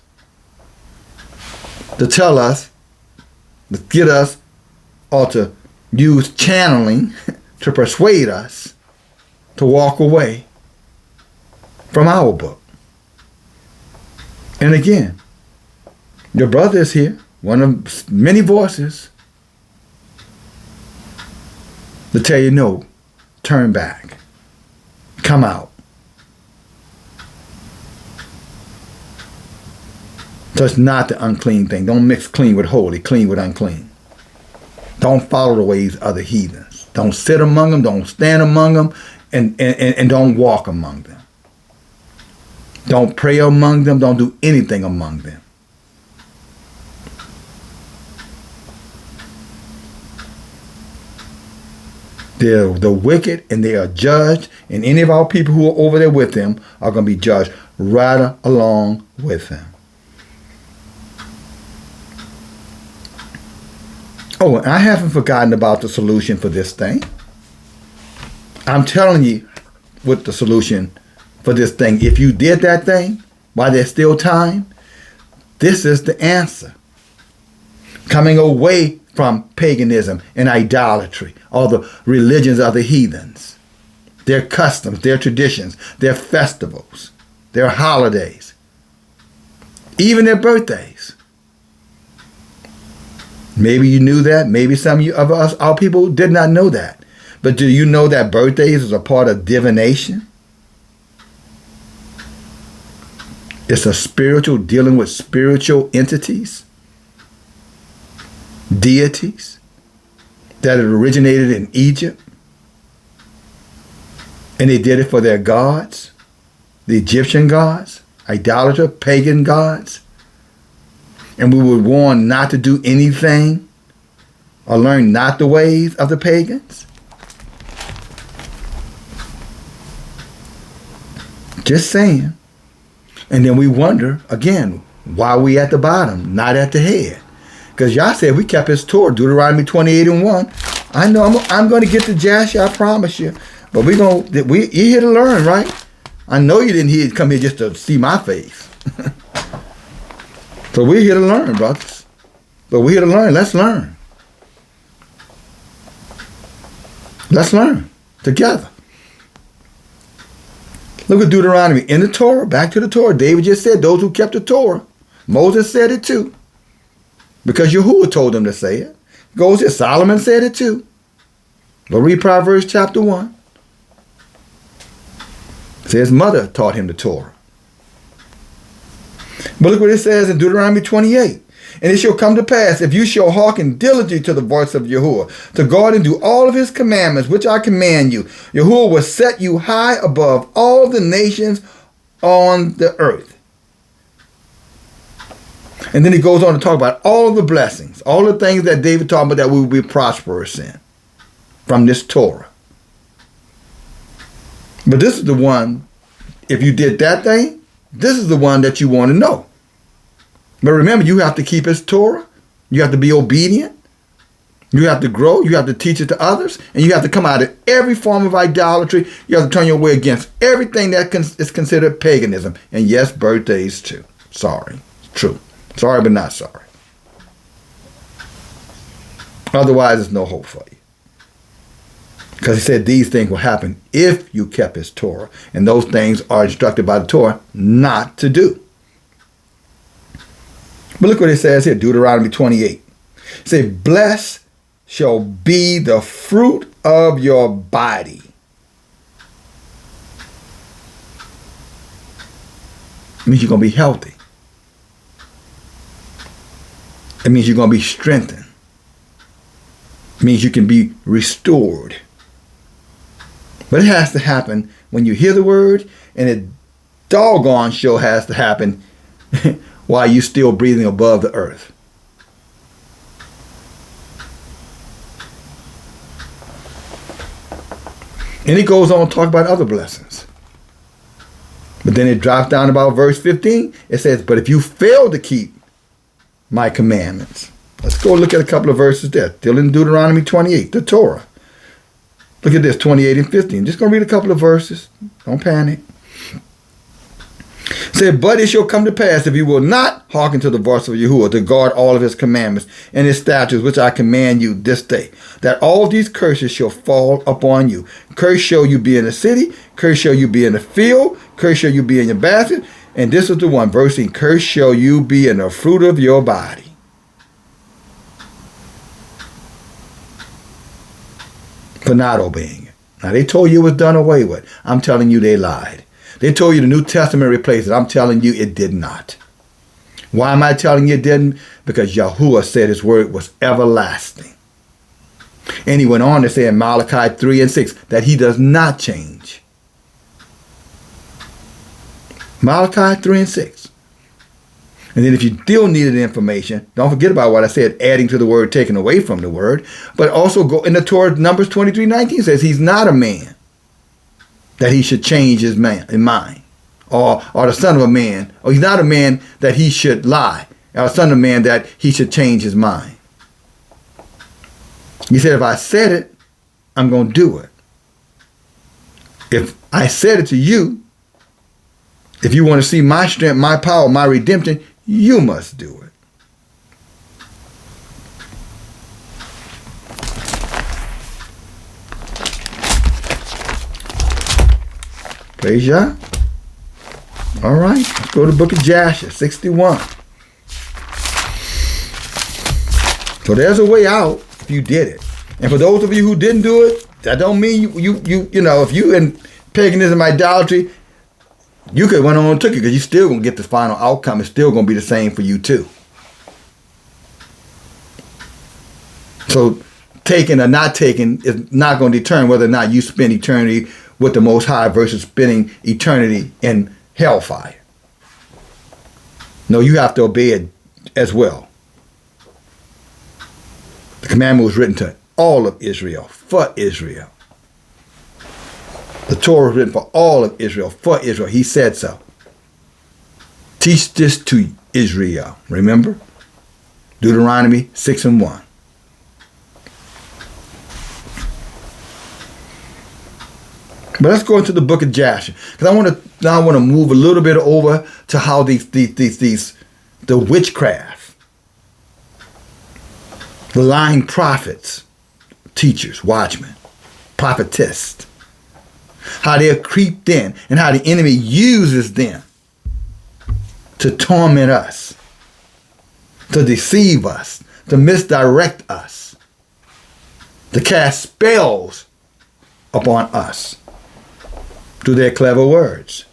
to tell us, to get us, or to use channeling to persuade us to walk away from our book. And again, your brother is here, one of many voices, to tell you, no, turn back, come out. Touch not the unclean thing. Don't mix clean with holy, clean with unclean. Don't follow the ways of the heathens. Don't sit among them, don't stand among them, and don't walk among them. Don't pray among them, don't do anything among them. They're the wicked and they are judged, and any of our people who are over there with them are going to be judged right along with them. Oh, and I haven't forgotten about the solution for this thing. I'm telling you what the solution for this thing. If you did that thing while there's still time, this is the answer. Coming away from paganism and idolatry, all the religions of the heathens, their customs, their traditions, their festivals, their holidays, even their birthdays. Maybe you knew that. Maybe some of us, our people, did not know that. But do you know that birthdays is a part of divination? It's a spiritual, dealing with spiritual entities, deities that had originated in Egypt. And they did it for their gods, the Egyptian gods, idolater, pagan gods. And we were warned not to do anything or learn not the ways of the pagans. Just saying. And then we wonder, again, why we at the bottom, not at the head. Because Yah said we kept his Torah, Deuteronomy 28:1. I know I'm going to get to Jasher, I promise you. But you're here to learn, right? I know you didn't come here just to see my face. So we're here to learn, brothers. But we're here to learn. Let's learn. Let's learn together. Look at Deuteronomy in the Torah. Back to the Torah. David just said those who kept the Torah. Moses said it too. Because Yahuwah told them to say it. Goes here. Solomon said it too. But read Proverbs chapter 1. So his mother taught him the Torah. But look what it says in Deuteronomy 28. And it shall come to pass, if you shall hearken diligently to the voice of Yahuwah, to guard and do all of his commandments, which I command you, Yahuwah will set you high above all the nations on the earth. And then he goes on to talk about all of the blessings, all the things that David talked about that we will be prosperous in from this Torah. But this is the one, if you did that thing, this is the one that you want to know. But remember, you have to keep his Torah. You have to be obedient. You have to grow. You have to teach it to others. And you have to come out of every form of idolatry. You have to turn your way against everything that is considered paganism. And yes, birthdays too. Sorry. True. Sorry, but not sorry. Otherwise, there's no hope for you. Because he said these things will happen if you kept his Torah. And those things are instructed by the Torah not to do. But look what it says here, Deuteronomy 28. It says, blessed shall be the fruit of your body. It means you're going to be healthy. It means you're going to be strengthened. It means you can be restored. But it has to happen when you hear the word, and it doggone sure has to happen while you're still breathing above the earth. And it goes on to talk about other blessings. But then it drops down about verse 15. It says, but if you fail to keep my commandments. Let's go look at a couple of verses there. Still in Deuteronomy 28, the Torah. Look at this, 28 and 15. Just going to read a couple of verses. Don't panic. Said, but it shall come to pass, if you will not hearken to the voice of Yahuwah, to guard all of his commandments and his statutes, which I command you this day, that all these curses shall fall upon you. Curse shall you be in the city, curse shall you be in the field, curse shall you be in your basket. And this is the one, verse 8, curse shall you be in the fruit of your body. For not obeying it. Now they told you it was done away with. I'm telling you they lied. They told you the New Testament replaced it. I'm telling you it did not. Why am I telling you it didn't? Because Yahuwah said his word was everlasting. And he went on to say in Malachi 3 and 6 that he does not change. Malachi 3 and 6. And then if you still needed information, don't forget about what I said, adding to the word, taking away from the word. But also go in the Torah, Numbers 23:19 says he's not a man that he should change his mind. Or the son of a man. Or he's not a man that he should lie. Or a son of a man that he should change his mind. He said, if I said it, I'm going to do it. If I said it to you, if you want to see my strength, my power, my redemption, you must do it. Praise Yah. All right, let's go to the book of Jasher, 61. So there's a way out if you did it. And for those of you who didn't do it, that don't mean you know, if you in paganism, idolatry, you could went on and took it because you're still going to get the final outcome. It's still going to be the same for you too. So taking or not taking is not going to determine whether or not you spend eternity with the Most High versus spending eternity in hellfire. No, you have to obey it as well. The commandment was written to all of Israel, for Israel. The Torah was written for all of Israel, for Israel. He said so. Teach this to Israel. Remember? Deuteronomy 6 and 1. But let's go into the book of Jasher, because I want to move a little bit over to how the witchcraft, the lying prophets, teachers, watchmen, prophetess, how they're creeped in and how the enemy uses them to torment us, to deceive us, to misdirect us, to cast spells upon us. through their clever words,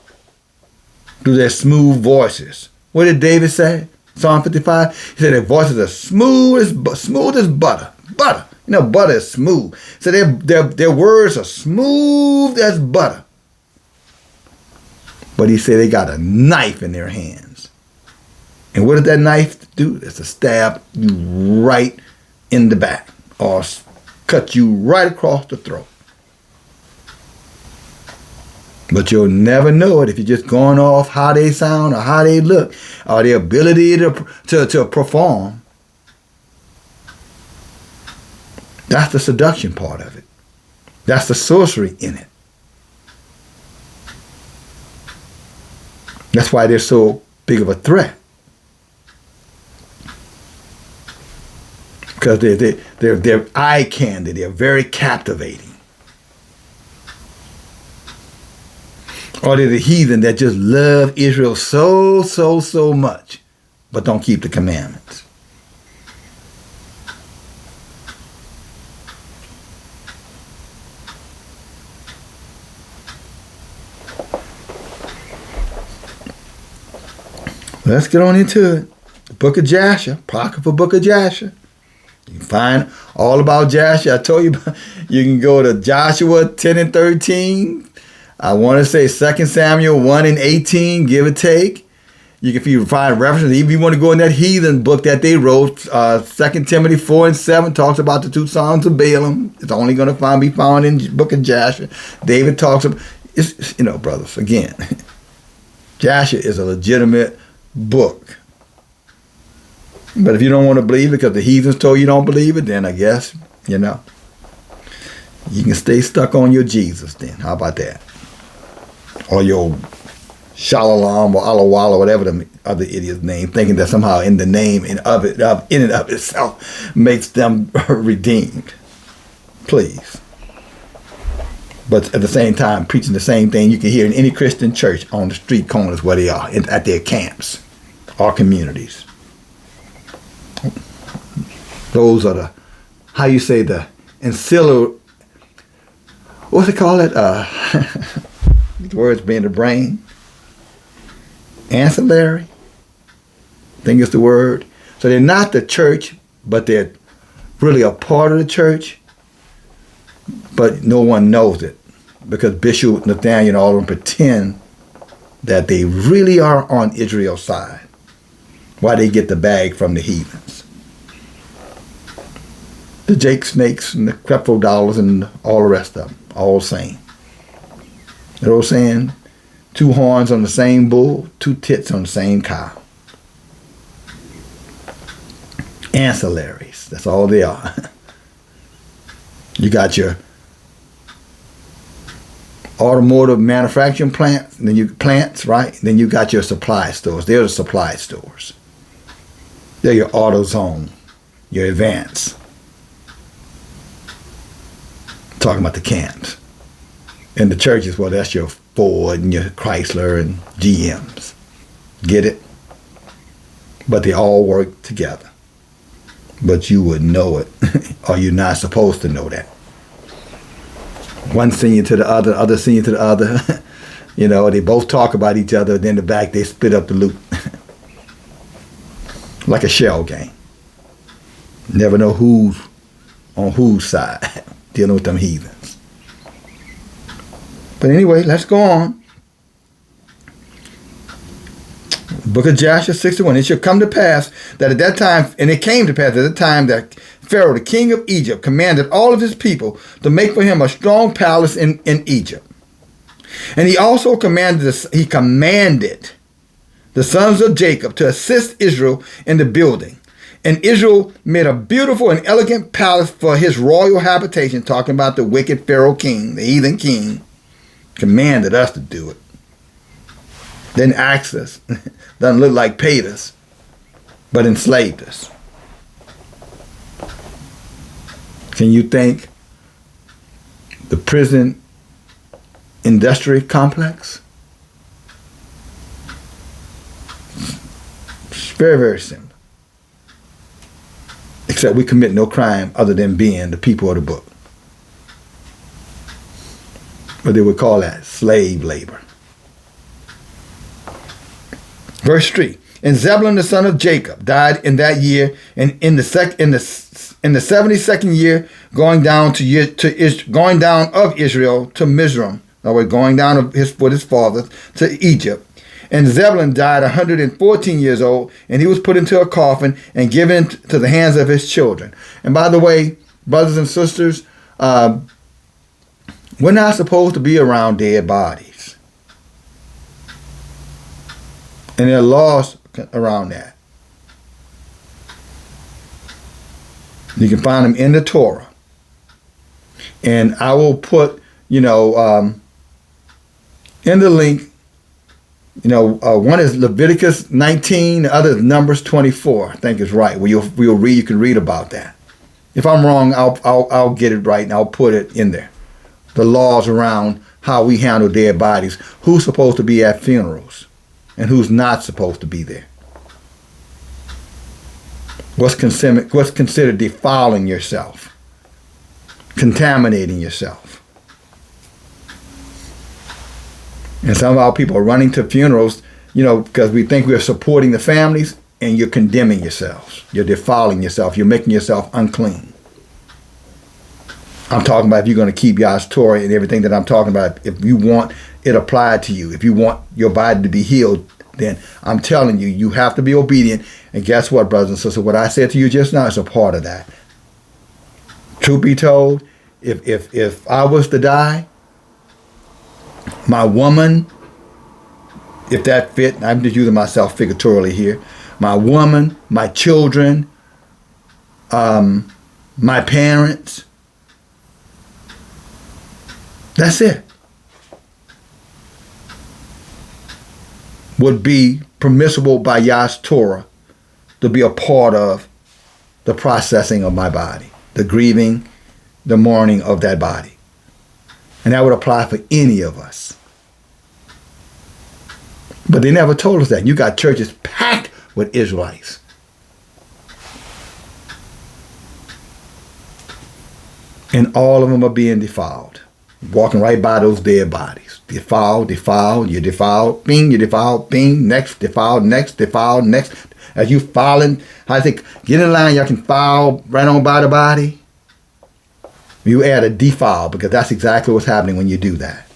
through their smooth voices. What did David say? Psalm 55? He said their voices are smooth as butter. Butter. You know, butter is smooth. So their words are smooth as butter. But he said they got a knife in their hands. And what does that knife do? It's to stab you right in the back or cut you right across the throat. But you'll never know it if you're just going off how they sound or how they look or their ability to perform. That's the seduction part of it. That's the sorcery in it. That's why they're so big of a threat. Because they're eye candy. They're very captivating. Or they're the heathen that just love Israel so much, but don't keep the commandments. Let's get on into it. The book of Jasher, Apocryphal book of Jasher. You can find all about Jasher. I told you, you can go to Joshua 10 and 13. I want to say 2 Samuel 1 and 18, give or take. You can find references. Even if you want to go in that heathen book that they wrote, 2 Timothy 4 and 7 talks about the 2 songs of Balaam. It's only going to be found in the book of Jasher. David talks about, brothers, again, Jasher is a legitimate book. But if you don't want to believe it because the heathens told you don't believe it, then I guess, you can stay stuck on your Jesus then. How about that? Or your Shalalam or Alawala, whatever the other idiot's name, thinking that somehow in the name in and of itself makes them redeemed. Please. But at the same time, preaching the same thing you can hear in any Christian church on the street corners where they are, at their camps or communities. Those are the ancillary, what's it called? The words being the brain. Ancillary, I think is the word. So they're not the church, but they're really a part of the church, but no one knows it because Bishop Nathaniel and all of them pretend that they really are on Israel's side. Why they get the bag from the heathens. The Jake Snakes and the Creflo Dollars and all the rest of them, all same. You know what I'm saying? 2 horns on the same bull, 2 tits on the same cow. Ancillaries, that's all they are. You got your automotive manufacturing plants, right? Then you got your supply stores. They're the supply stores. They're your AutoZone, your Advance. Talking about the camps. And the churches, well, that's your Ford and your Chrysler and GMs. Get it? But they all work together. But you would know it, or you're not supposed to know that. One senior to the other senior to the other. They both talk about each other, then the back they split up the loot. Like a shell game. Never know who's on whose side, dealing with them heathens. But anyway, let's go on. Book of Jasher 61. It shall come to pass that at that time, and it came to pass at the time that Pharaoh, the king of Egypt, commanded all of his people to make for him a strong palace in Egypt. And he also commanded the sons of Jacob to assist Israel in the building. And Israel made a beautiful and elegant palace for his royal habitation, talking about the wicked Pharaoh king, the heathen king, commanded us to do it. Didn't ask us. Doesn't look like paid us, but enslaved us. Can you think the prison industry complex? It's very, very simple. Except we commit no crime other than being the people of the book. But But they would call that slave labor. Verse 3. And Zebulun the son of Jacob died in that year, and in the 72nd year, going down of Israel to Mizraim, in other words, going down with his fathers to Egypt. And Zebulun died 114 years old, and he was put into a coffin and given to the hands of his children. And by the way, brothers and sisters, we're not supposed to be around dead bodies. And there are laws around that. You can find them in the Torah. And I will put, in the link, one is Leviticus 19, the other is Numbers 24, I think is right. You can read about that. If I'm wrong, I'll get it right and I'll put it in there. The laws around how we handle dead bodies, who's supposed to be at funerals and who's not supposed to be there. What's considered defiling yourself, contaminating yourself. And some of our people are running to funerals, because we think we're supporting the families, and you're condemning yourselves. You're defiling yourself. You're making yourself unclean. I'm talking about if you're going to keep Yah's Torah and everything that I'm talking about, if you want it applied to you, if you want your body to be healed, then I'm telling you, you have to be obedient. And guess what, brothers and sisters? What I said to you just now is a part of that. Truth be told, if I was to die, my woman, if that fit, I'm just using myself figuratively here, my woman, my children, my parents, that's it, would be permissible by Yah's Torah to be a part of the processing of my body, the grieving, the mourning of that body. And that would apply for any of us. But they never told us that. You got churches packed with Israelites. And all of them are being defiled. Walking right by those dead bodies. Defiled, you're defiled, bing, you're defiled, bing, next, defiled, next. As you filing, I think, get in line, y'all can file right on by the body. You add a defile, because that's exactly what's happening when you do that.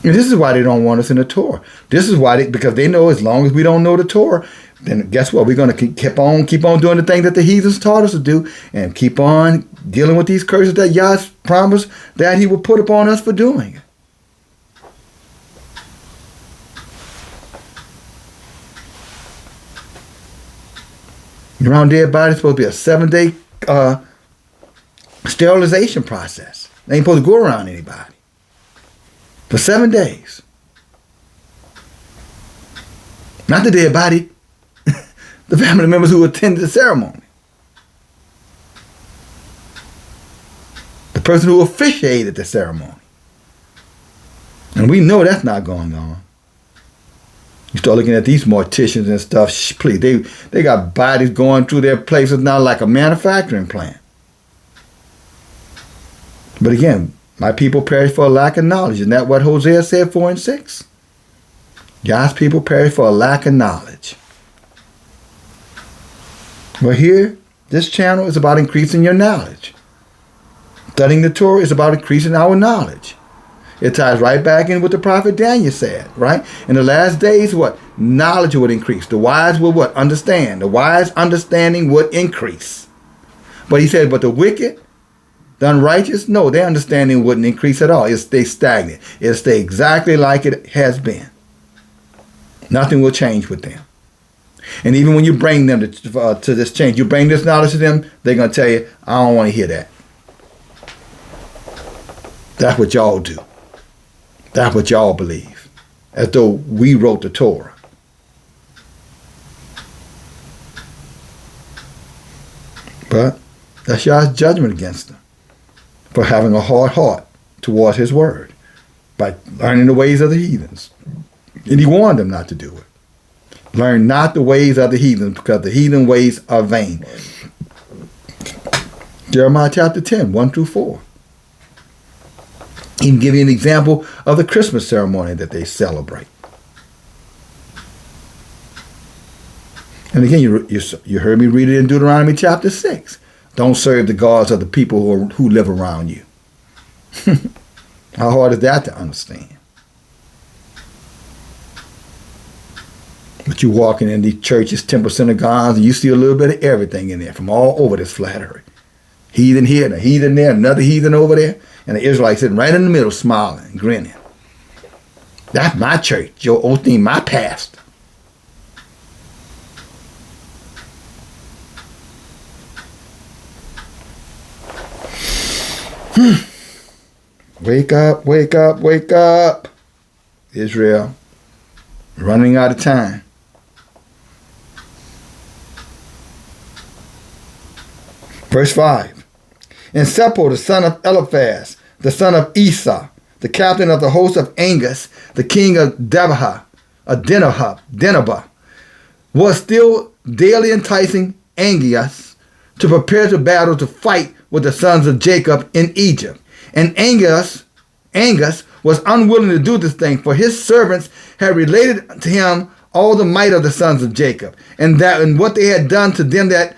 And this is why they don't want us in the Torah. This is why because they know as long as we don't know the Torah, then guess what? We're going to keep on doing the thing that the heathens taught us to do, and keep on dealing with these curses that Yah promised that he would put upon us for doing. Around dead bodies, it's supposed to be a 7-day sterilization process. They ain't supposed to go around anybody for 7 days. Not the dead body, the family members who attended the ceremony. The person who officiated the ceremony. And we know that's not going on. You start looking at these morticians and stuff, please, they got bodies going through their places now like a manufacturing plant. But again, my people perish for a lack of knowledge. Isn't that what Hosea said 4 and 6? God's people perish for a lack of knowledge. Well, here, this channel is about increasing your knowledge. Studying the Torah is about increasing our knowledge. It ties right back in what the prophet Daniel said, right? In the last days, what? Knowledge would increase. The wise would what? Understand. The wise understanding would increase. But he said, but the wicked, the unrighteous, no, their understanding wouldn't increase at all. It'll stay stagnant. It'll stay exactly like it has been. Nothing will change with them. And even when you bring them to this change, you bring this knowledge to them, they're going to tell you, I don't want to hear that. That's what y'all do. That's what y'all believe. As though we wrote the Torah. But that's Yah's judgment against them for having a hard heart towards his word by learning the ways of the heathens. And he warned them not to do it. Learn not the ways of the heathens, because the heathen ways are vain. Jeremiah chapter 10, 1 through 4. He can give you an example of the Christmas ceremony that they celebrate. And again, you heard me read it in Deuteronomy chapter 6. Don't serve the gods of the people who live around you. How hard is that to understand? But you walking in these churches, temple synagogues, and you see a little bit of everything in there from all over this flat earth. Heathen here, and a heathen there, another heathen over there, and the Israelites sitting right in the middle smiling and grinning. That's my church, Joe Osteen, my pastor. Wake up, wake up, wake up. Israel, running out of time. Verse 5. And Seppo, the son of Eliphaz, the son of Esau, the captain of the host of Angus, the king of Dinabah, was still daily enticing Angus to prepare to battle to fight with the sons of Jacob in Egypt. And Angus was unwilling to do this thing, for his servants had related to him all the might of the sons of Jacob, and what they had done to them that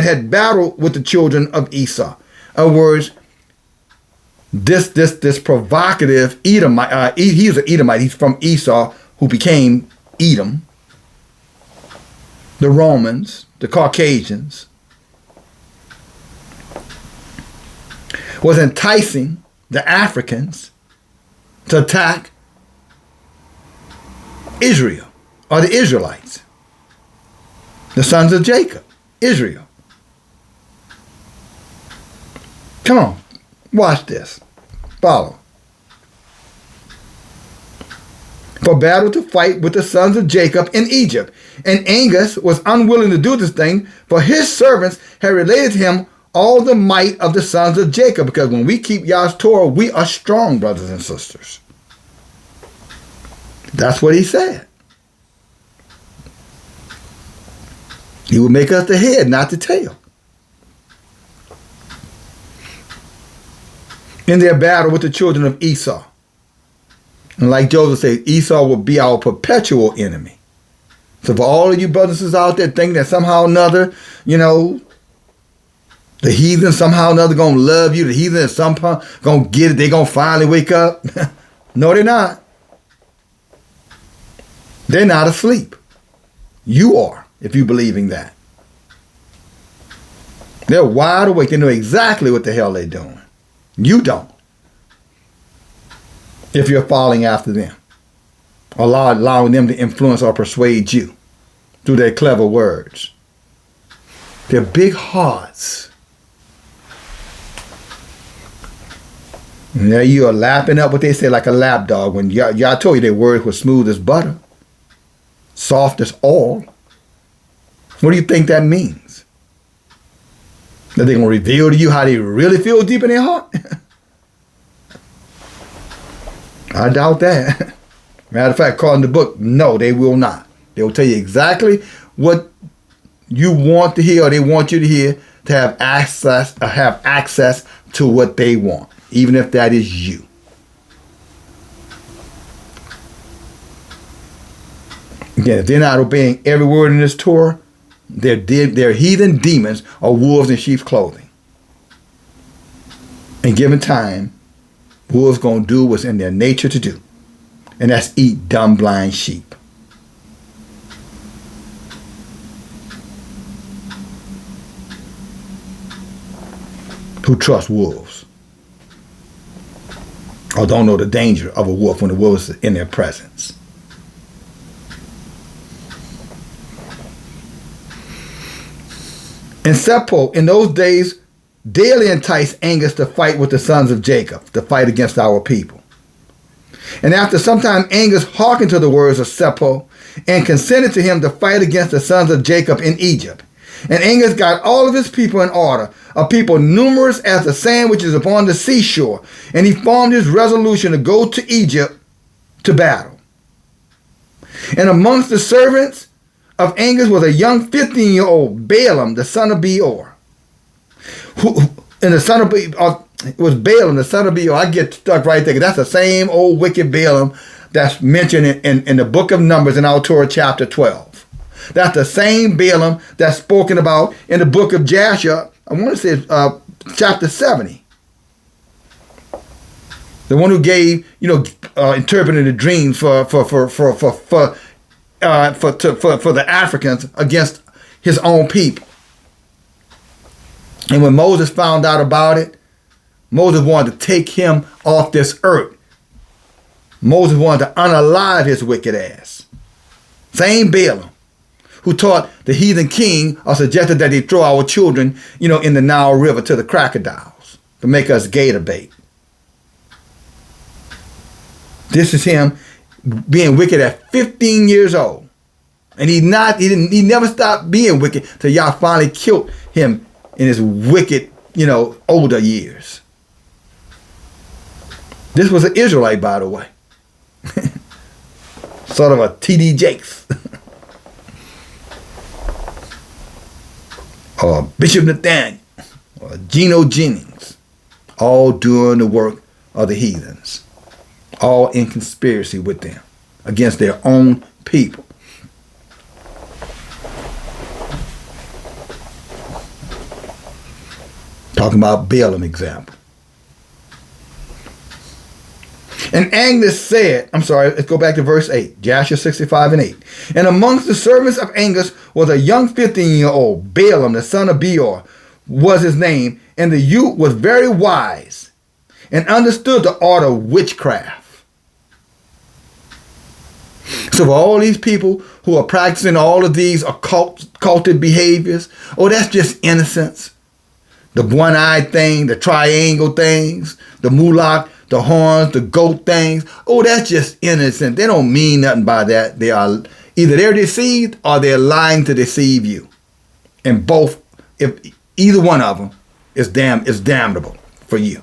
had battled with the children of Esau. In other words, this provocative Edomite, he's an Edomite, he's from Esau, who became Edom. The Romans, the Caucasians, was enticing the Africans to attack Israel, or the Israelites, the sons of Jacob, Israel. Come on, watch this. Follow. For battle to fight with the sons of Jacob in Egypt. And Angus was unwilling to do this thing, for his servants had related to him all the might of the sons of Jacob. Because when we keep Yah's Torah, we are strong, brothers and sisters. That's what he said. He would make us the head, not the tail. In their battle with the children of Esau. And like Joseph said, Esau will be our perpetual enemy. So for all of you brothers and sisters out there thinking that somehow or another, the heathen somehow or another going to love you, the heathen somehow going to get it, they're going to finally wake up. No, they're not. They're not asleep. You are, if you believing that. They're wide awake. They know exactly what the hell they're doing. You don't. If you're following after them. Allowing them to influence or persuade you through their clever words. Their big hearts. And there you are lapping up what they say like a lap dog. When y'all told you their words were smooth as butter. Soft as oil. What do you think that means? That they're going to reveal to you how they really feel deep in their heart? I doubt that. Matter of fact, according to the book, no, they will not. They will tell you exactly what you want to hear or they want you to hear to have access to what they want, even if that is you. Again, if they're not obeying every word in this Torah, they're heathen demons or wolves in sheep's clothing. And given time, wolves going to do what's in their nature to do. And that's eat dumb, blind sheep. Who trust wolves. Or don't know the danger of a wolf when the wolf is in their presence. And Seppo, in those days, daily enticed Angus to fight with the sons of Jacob, to fight against our people. And after some time, Angus hearkened to the words of Seppo and consented to him to fight against the sons of Jacob in Egypt. And Angus got all of his people in order, a people numerous as the sand which is upon the seashore. And he formed his resolution to go to Egypt to battle. And amongst the servants of Angus was a young 15-year-old Balaam, the son of Beor. It was Balaam, the son of Beor. I get stuck right there. That's the same old wicked Balaam that's mentioned in the book of Numbers in our Torah chapter 12. That's the same Balaam that's spoken about in the book of Jasher. I want to say chapter 70. The one who gave, interpreted the dreams for the Africans against his own people. And when Moses found out about it, Moses wanted to take him off this earth. Moses wanted to unalive his wicked ass. Same Balaam who taught the heathen king or suggested that they throw our children, in the Nile River to the crocodiles to make us gator bait. This is him being wicked at 15 years old. And he never stopped being wicked till y'all finally killed him in his wicked, older years. This was an Israelite, by the way. Sort of a T.D. Jakes. Or Bishop Nathaniel. Or Geno Jennings. All doing the work of the heathens. All in conspiracy with them. Against their own people. Talking about Balaam example. And Angus said, let's go back to verse 8, Joshua 65 and 8. And amongst the servants of Angus was a young 15-year-old, Balaam, the son of Beor, was his name. And the youth was very wise and understood the art of witchcraft. So for all these people who are practicing all of these occulted behaviors, that's just innocence. The one-eyed thing, the triangle things, the mulak, the horns, the goat things. That's just innocent. They don't mean nothing by that. They're deceived or they're lying to deceive you. And both, if either one of them is damnable for you.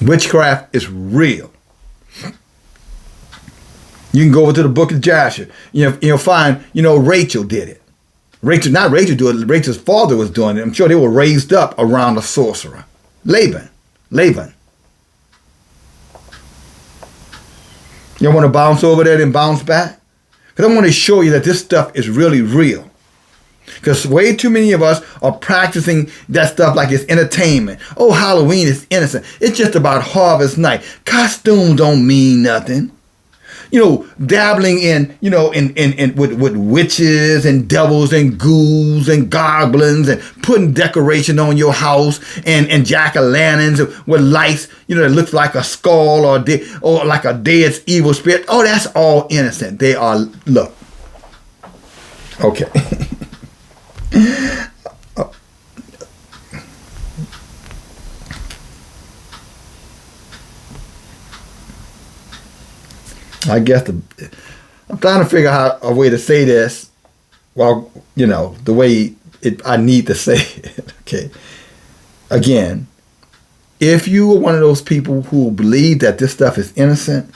Witchcraft is real. You can go over to the book of Joshua. You'll find, Rachel did it. Not Rachel do it. Rachel's father was doing it. I'm sure they were raised up around a sorcerer. Laban. You want to bounce over there and bounce back? Because I want to show you that this stuff is really real. Because way too many of us are practicing that stuff like it's entertainment. Halloween is innocent. It's just about harvest night. Costumes don't mean nothing. Dabbling in with witches and devils and ghouls and goblins and putting decoration on your house and jack-o'-lanterns with lights, that looks like a skull or like a dead evil spirit. That's all innocent. They are, look. Okay. I guess I'm trying to figure out a way to say this while, the way I need to say it. Okay. Again, if you are one of those people who believe that this stuff is innocent,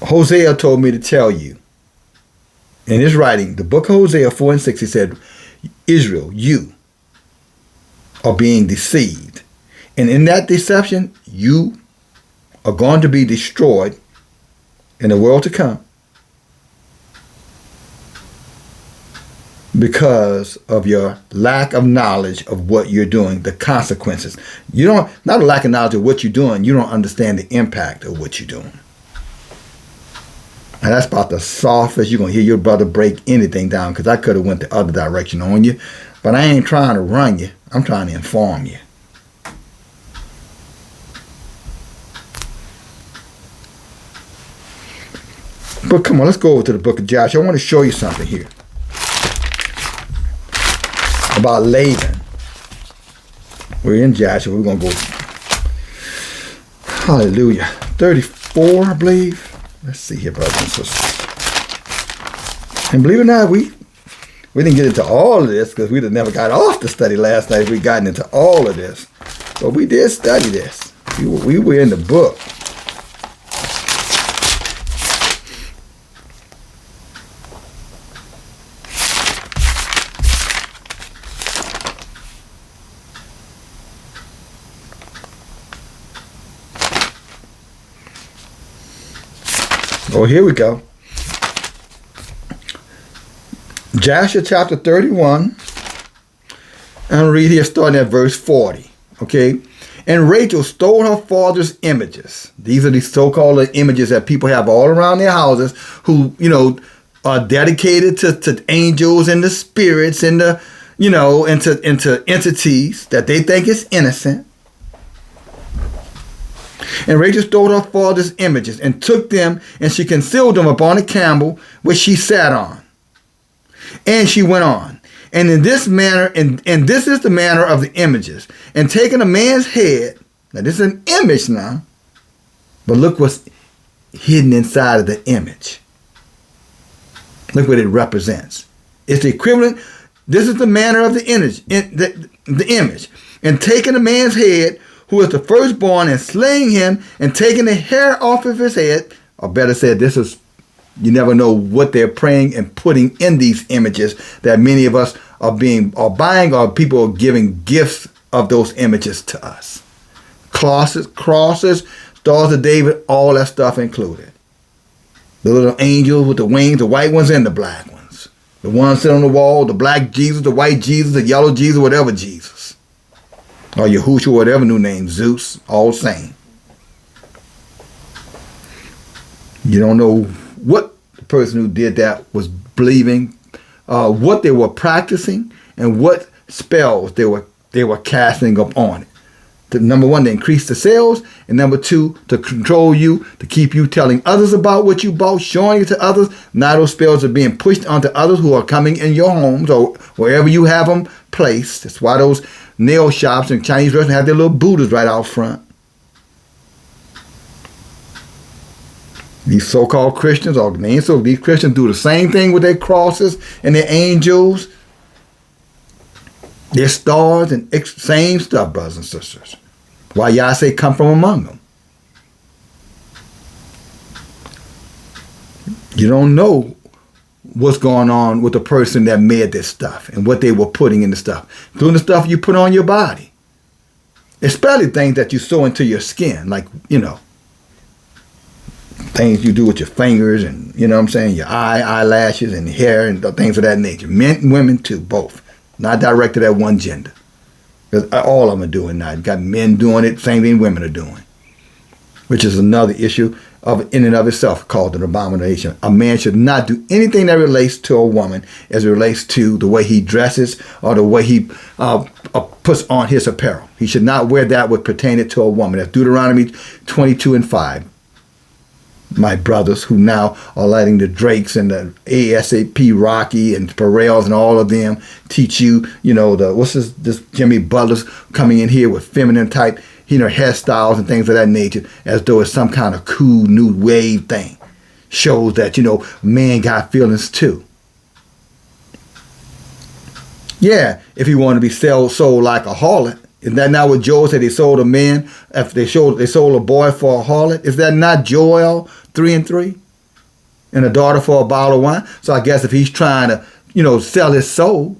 Hosea told me to tell you in his writing, the book of Hosea 4 and 6, he said, Israel, you are being deceived. And in that deception, you are going to be destroyed in the world to come because of your lack of knowledge of what you're doing, the consequences. Not a lack of knowledge of what you're doing, you don't understand the impact of what you're doing. And that's about the softest you're going to hear your brother break anything down, because I could have went the other direction on you, but I ain't trying to run you. I'm trying to inform you. But come on, let's go over to the book of Joshua. I want to show you something here about Laban. We're in Joshua. We're going to go, hallelujah, 34, I believe. Let's see here, brothers and sisters. And believe it or not, we didn't get into all of this because we'd have never got off the study last night if we'd gotten into all of this. But we did study this. We were in the book. Oh, here we go. Joshua chapter 31. And read here starting at verse 40. Okay. And Rachel stole her father's images. These are the so-called images that people have all around their houses who, are dedicated to angels and the spirits and the, into entities that they think is innocent. And Rachel stole her father's images and took them, and she concealed them upon a camel which she sat on. And she went on. And in this manner, and this is the manner of the images. And taking a man's head, now this is an image now, but look what's hidden inside of the image. Look what it represents. It's the equivalent. This is the manner of the image. The image. And taking a man's head, who is the firstborn, and slaying him, and taking the hair off of his head, or better said, this is, you never know what they're praying and putting in these images that many of us are buying, or people are giving gifts of those images to us. Crosses, Stars of David, all that stuff included. The little angels with the wings, the white ones and the black ones. The ones sitting on the wall, the black Jesus, the white Jesus, the yellow Jesus, whatever Jesus. Or Yahushua, whatever new name, Zeus, all same. You don't know what the person who did that was believing, what they were practicing, and what spells they were casting up on it. Number one, to increase the sales, and number two, to control you, to keep you telling others about what you bought, showing it to others. Now those spells are being pushed onto others who are coming in your homes or wherever you have them placed. That's why those nail shops and Chinese restaurants have their little Buddhas right out front. These so-called Christians, or these Christians do the same thing with their crosses and their angels, their stars, and same stuff, brothers and sisters. Why Yah say come from among them. You don't know what's going on with the person that made this stuff and what they were putting in the stuff, including the stuff you put on your body. Especially things that you sew into your skin, like, things you do with your fingers and, your eyelashes and hair and things of that nature. Men and women too, both. Not directed at one gender. Because all of them are doing that. You've got men doing it, same thing women are doing. Which is another issue in and of itself called an abomination. A man should not do anything that relates to a woman as it relates to the way he dresses or the way he puts on his apparel. He should not wear that what pertained to a woman. That's Deuteronomy 22:5. My brothers who now are letting the Drakes and the ASAP Rocky and Perels and all of them teach you, this Jimmy Butler's coming in here with feminine type, hairstyles and things of that nature as though it's some kind of cool new wave thing. Shows that, man got feelings too. Yeah, if he wanted to be sold like a harlot. Isn't that not what Joel said? They sold a man, if they sold a boy for a harlot. Is that not Joel 3:3? And a daughter for a bottle of wine? So I guess if he's trying to, sell his soul,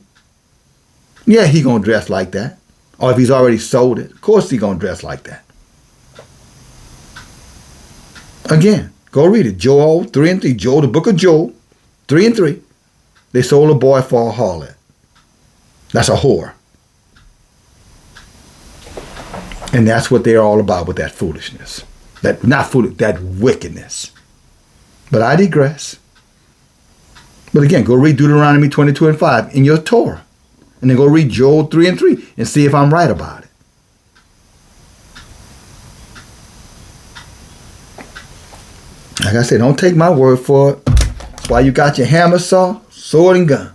yeah, he gonna dress like that. Or if he's already sold it, of course he gonna dress like that. Again, go read it. Joel 3:3. Joel, the book of Joel 3:3. They sold a boy for a harlot. That's a whore. And that's what they're all about with that foolishness. That wickedness. But I digress. But again, go read Deuteronomy 22:5 in your Torah. And then go read Joel 3:3 and see if I'm right about it. Like I said, don't take my word for it. That's why you got your hammer, saw, sword, and gun.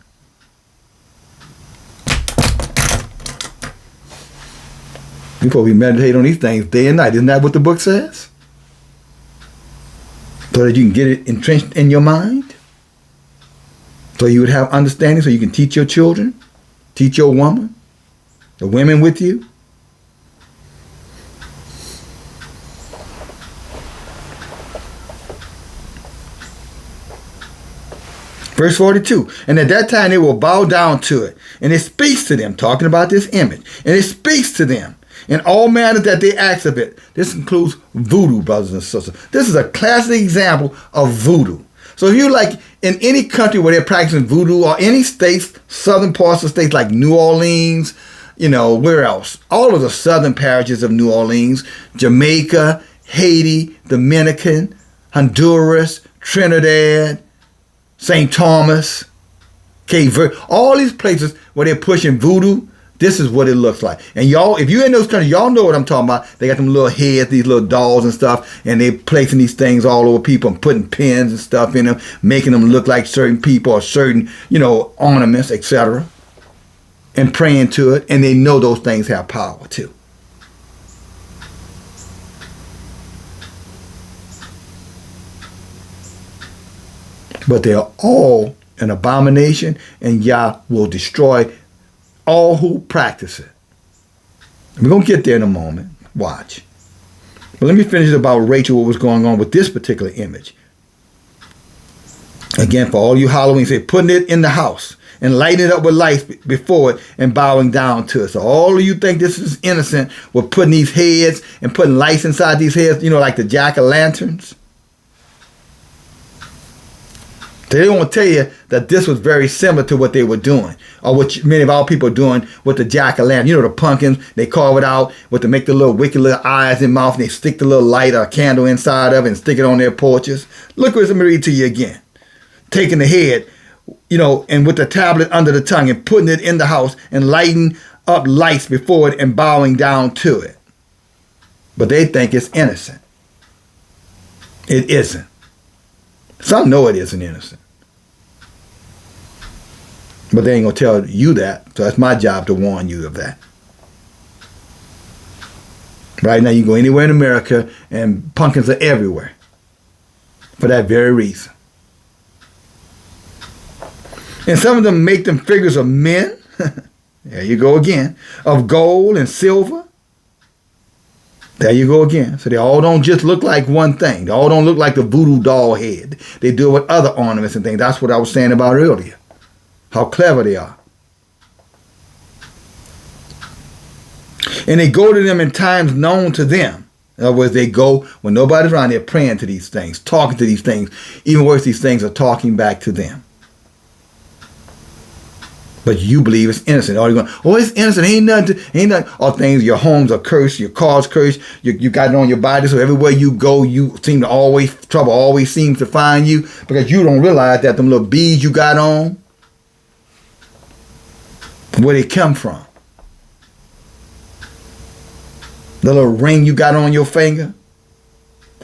You're supposed to be meditating on these things day and night. Isn't that what the book says? So that you can get it entrenched in your mind. So you would have understanding so you can teach your children, teach your woman, the women with you. Verse 42, and at that time they will bow down to it. And it speaks to them, talking about this image. And it speaks to them. in all matters that they ask of it. This includes voodoo, brothers and sisters. This is a classic example of voodoo. So if you like in any country where they're practicing voodoo, or any states, southern parts of states like New Orleans, where else? All of the southern parishes of New Orleans, Jamaica, Haiti, Dominican, Honduras, Trinidad, St. Thomas, Cape Verde, all these places where they're pushing voodoo, this is what it looks like. And y'all, if you're in those countries, y'all know what I'm talking about. They got them little heads, these little dolls and stuff, and they're placing these things all over people and putting pins and stuff in them, making them look like certain people or certain, ornaments, etc. And praying to it, and they know those things have power too. But they are all an abomination, and Yah will destroy all who practice it. We're going to get there in a moment. Watch. But let me finish about Rachel, what was going on with this particular image. Again, for all you Halloween, say putting it in the house and lighting it up with lights before it and bowing down to it. So all of you think this is innocent with putting these heads and putting lights inside these heads, like the jack-o'-lanterns. They don't want to tell you that this was very similar to what they were doing, or what many of our people are doing with the jack-o'-lantern. The pumpkins, they carve it out to make the little wicked little eyes and mouth, and they stick the little light or candle inside of it and stick it on their porches. Look what I'm going to read to you again. Taking the head, and with the tablet under the tongue and putting it in the house and lighting up lights before it and bowing down to it. But they think it's innocent. It isn't. Some know it isn't innocent. But they ain't going to tell you that. So that's my job to warn you of that. Right now you go anywhere in America and pumpkins are everywhere. For that very reason. And some of them make them figures of men. There you go again. Of gold and silver. There you go again. So they all don't just look like one thing. They all don't look like the voodoo doll head. They do it with other ornaments and things. That's what I was saying about earlier. How clever they are. And they go to them in times known to them. In other words, they go when nobody's around, they're praying to these things, talking to these things. Even worse, these things are talking back to them. But you believe it's innocent. Or you're going, it's innocent. Ain't nothing. All things, your homes are cursed, your cars cursed, you got it on your body. So everywhere you go, you seem to trouble always seems to find you, because you don't realize that them little beads you got on, where they come from. The little ring you got on your finger,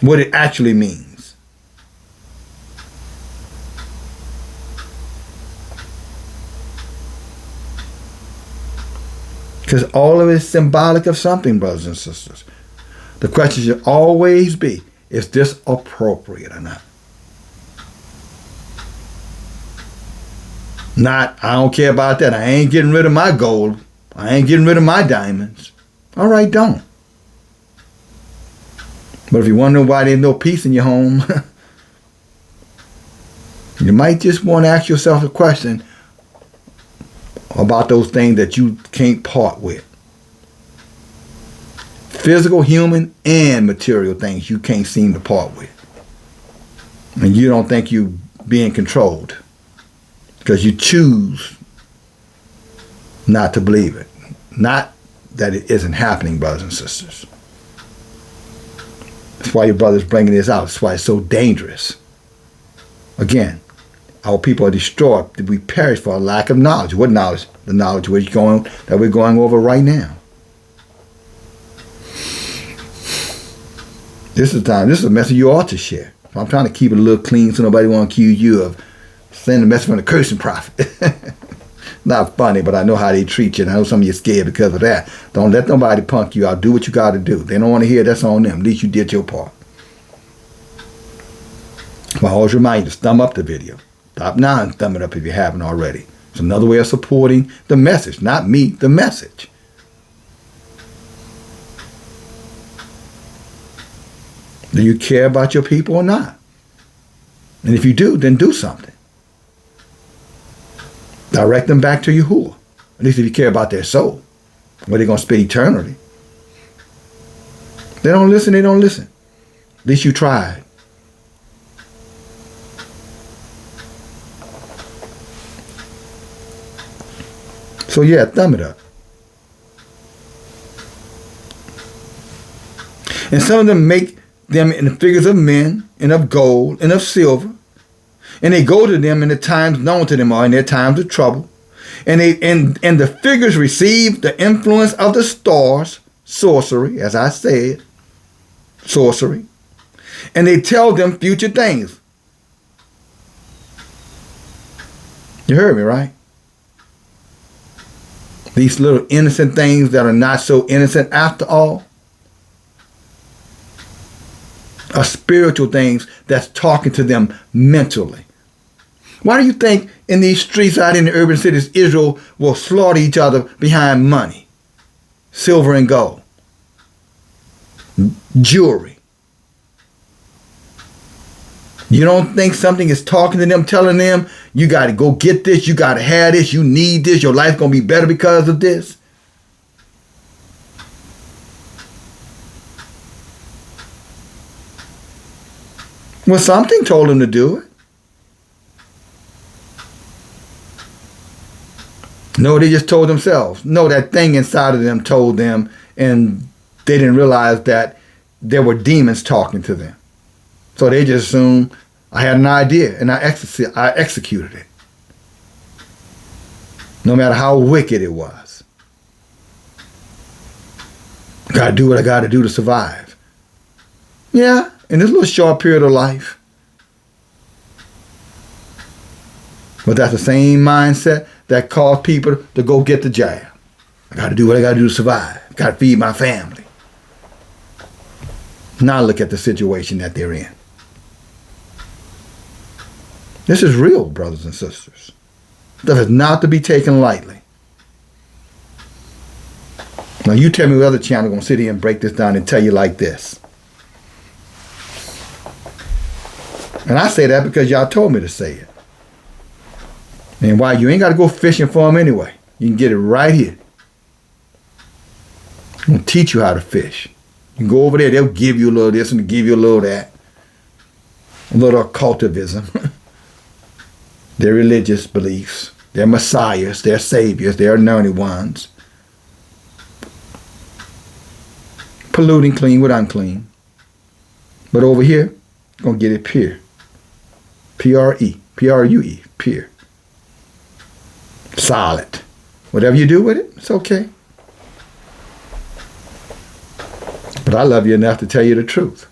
what it actually means. Because all of it is symbolic of something, brothers and sisters. The question should always be, is this appropriate or not? Not, I don't care about that. I ain't getting rid of my gold. I ain't getting rid of my diamonds. All right, don't. But if you wonder why there's no peace in your home, you might just want to ask yourself a question about those things that you can't part with. Physical, human, and material things you can't seem to part with. And you don't think you're being controlled because you choose not to believe it. Not that it isn't happening, brothers and sisters. That's why your brother's bringing this out. That's why it's so dangerous. Again, our people are destroyed. We perish for a lack of knowledge. What knowledge? The knowledge we're going over right now. This is the time. This is a message you ought to share. I'm trying to keep it a little clean so nobody won't accuse you of sending a message from the cursing prophet. Not funny, but I know how they treat you, and I know some of you are scared because of that. Don't let nobody punk you out. Do what you got to do. They don't want to hear, that's on them. At least you did your part. Well, I always remind you to thumb up the video. Stop now and thumb it up if you haven't already. It's another way of supporting the message. Not me, the message. Do you care about your people or not? And if you do, then do something. Direct them back to Yahuwah. At least if you care about their soul. Where they're going to spend eternity. They don't listen, they don't listen. At least you tried. So yeah, thumb it up. And some of them make them in the figures of men, and of gold, and of silver. And they go to them in the times known to them, or in their times of trouble. And the figures receive the influence of the stars, sorcery, as I said, sorcery. And they tell them future things. You heard me, right? These little innocent things that are not so innocent after all are spiritual things that's talking to them mentally. Why do you think in these streets out in the urban cities, Israel will slaughter each other behind money, silver and gold, jewelry? You don't think something is talking to them, telling them, you got to go get this, you got to have this, you need this, your life's going to be better because of this? Well, something told them to do it. No, they just told themselves. No, that thing inside of them told them, and they didn't realize that there were demons talking to them. So they just assumed I had an idea, and I executed it. No matter how wicked it was. Got to do what I got to do to survive. Yeah, in this little short period of life. But that's the same mindset that caused people to go get the jab. I got to do what I got to do to survive. Got to feed my family. Now look at the situation that they're in. This is real, brothers and sisters. That is not to be taken lightly. Now you tell me what other channel going to sit here and break this down and tell you like this. And I say that because y'all told me to say it. And why? You ain't got to go fishing for them anyway. You can get it right here. I'm going to teach you how to fish. You can go over there, they'll give you a little this and give you a little that. A little occultivism. Their religious beliefs, their messiahs, their saviors, their anointed ones. Polluting clean with unclean. But over here, you're going to get it pure. P-R-E. P-R-U-E. Pure. Solid. Whatever you do with it, it's okay. But I love you enough to tell you the truth.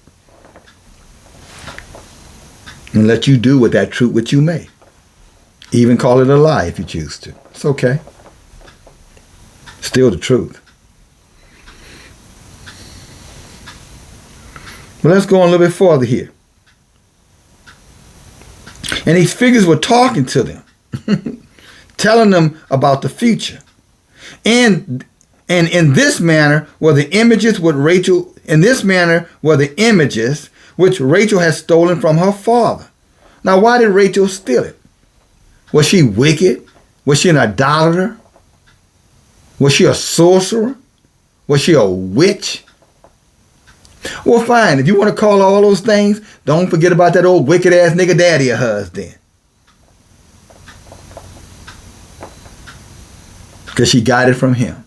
And let you do with that truth what you may. Even call it a lie if you choose to. It's okay. Still the truth. But let's go on a little bit further here. And these figures were talking to them. Telling them about the future. And in this manner were the images which Rachel had stolen from her father. Now, why did Rachel steal it? Was she wicked? Was she an idolater? Was she a sorcerer? Was she a witch? Well, fine. If you want to call all those things, don't forget about that old wicked ass nigga daddy of hers then. Because she got it from him.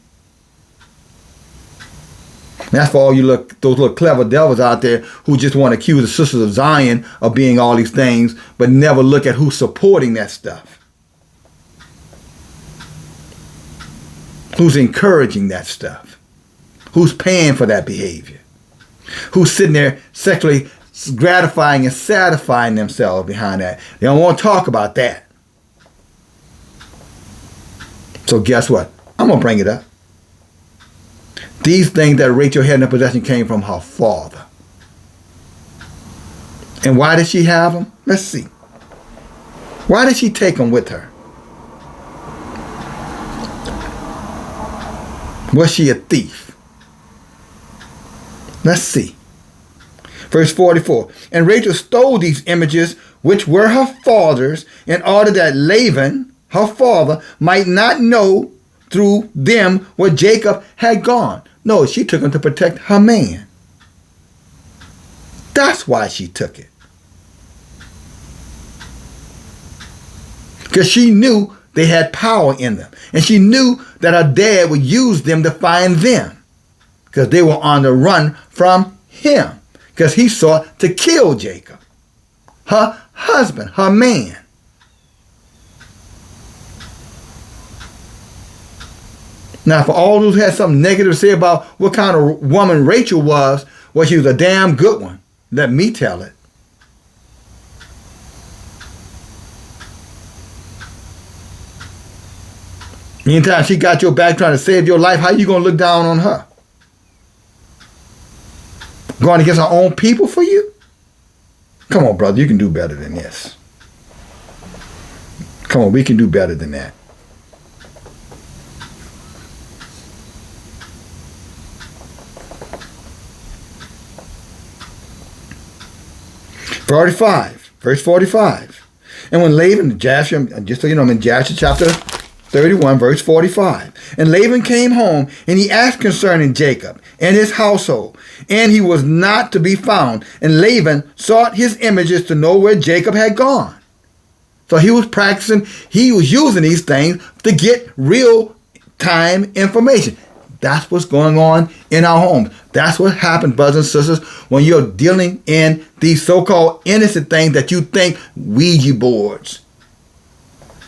That's for all you those little clever devils out there who just want to accuse the Sisters of Zion of being all these things, but never look at who's supporting that stuff. Who's encouraging that stuff? Who's paying for that behavior? Who's sitting there sexually gratifying and satisfying themselves behind that? They don't want to talk about that. So guess what? I'm going to bring it up. These things that Rachel had in her possession came from her father. And why did she have them? Let's see. Why did she take them with her? Was she a thief? Let's see. Verse 44. And Rachel stole these images which were her father's in order that Laban, her father, might not know through them where Jacob had gone. No, she took them to protect her man. That's why she took it. Because she knew they had power in them. And she knew that her dad would use them to find them. Because they were on the run from him. Because he sought to kill Jacob, her husband, her man. Now, for all those who had something negative to say about what kind of woman Rachel was, well, she was a damn good one. Let me tell it. Anytime she got your back trying to save your life, how you going to look down on her? Going against her own people for you? Come on, brother, you can do better than this. Come on, we can do better than that. Verse 45. And when Laban, Jasher, just so you know, I'm in Jasher chapter 31, verse 45. And Laban came home, and he asked concerning Jacob and his household, and he was not to be found. And Laban sought his images to know where Jacob had gone. So he was practicing, he was using these things to get real-time information. That's what's going on in our homes. That's what happens, brothers and sisters, when you're dealing in these so-called innocent things that you think, Ouija boards,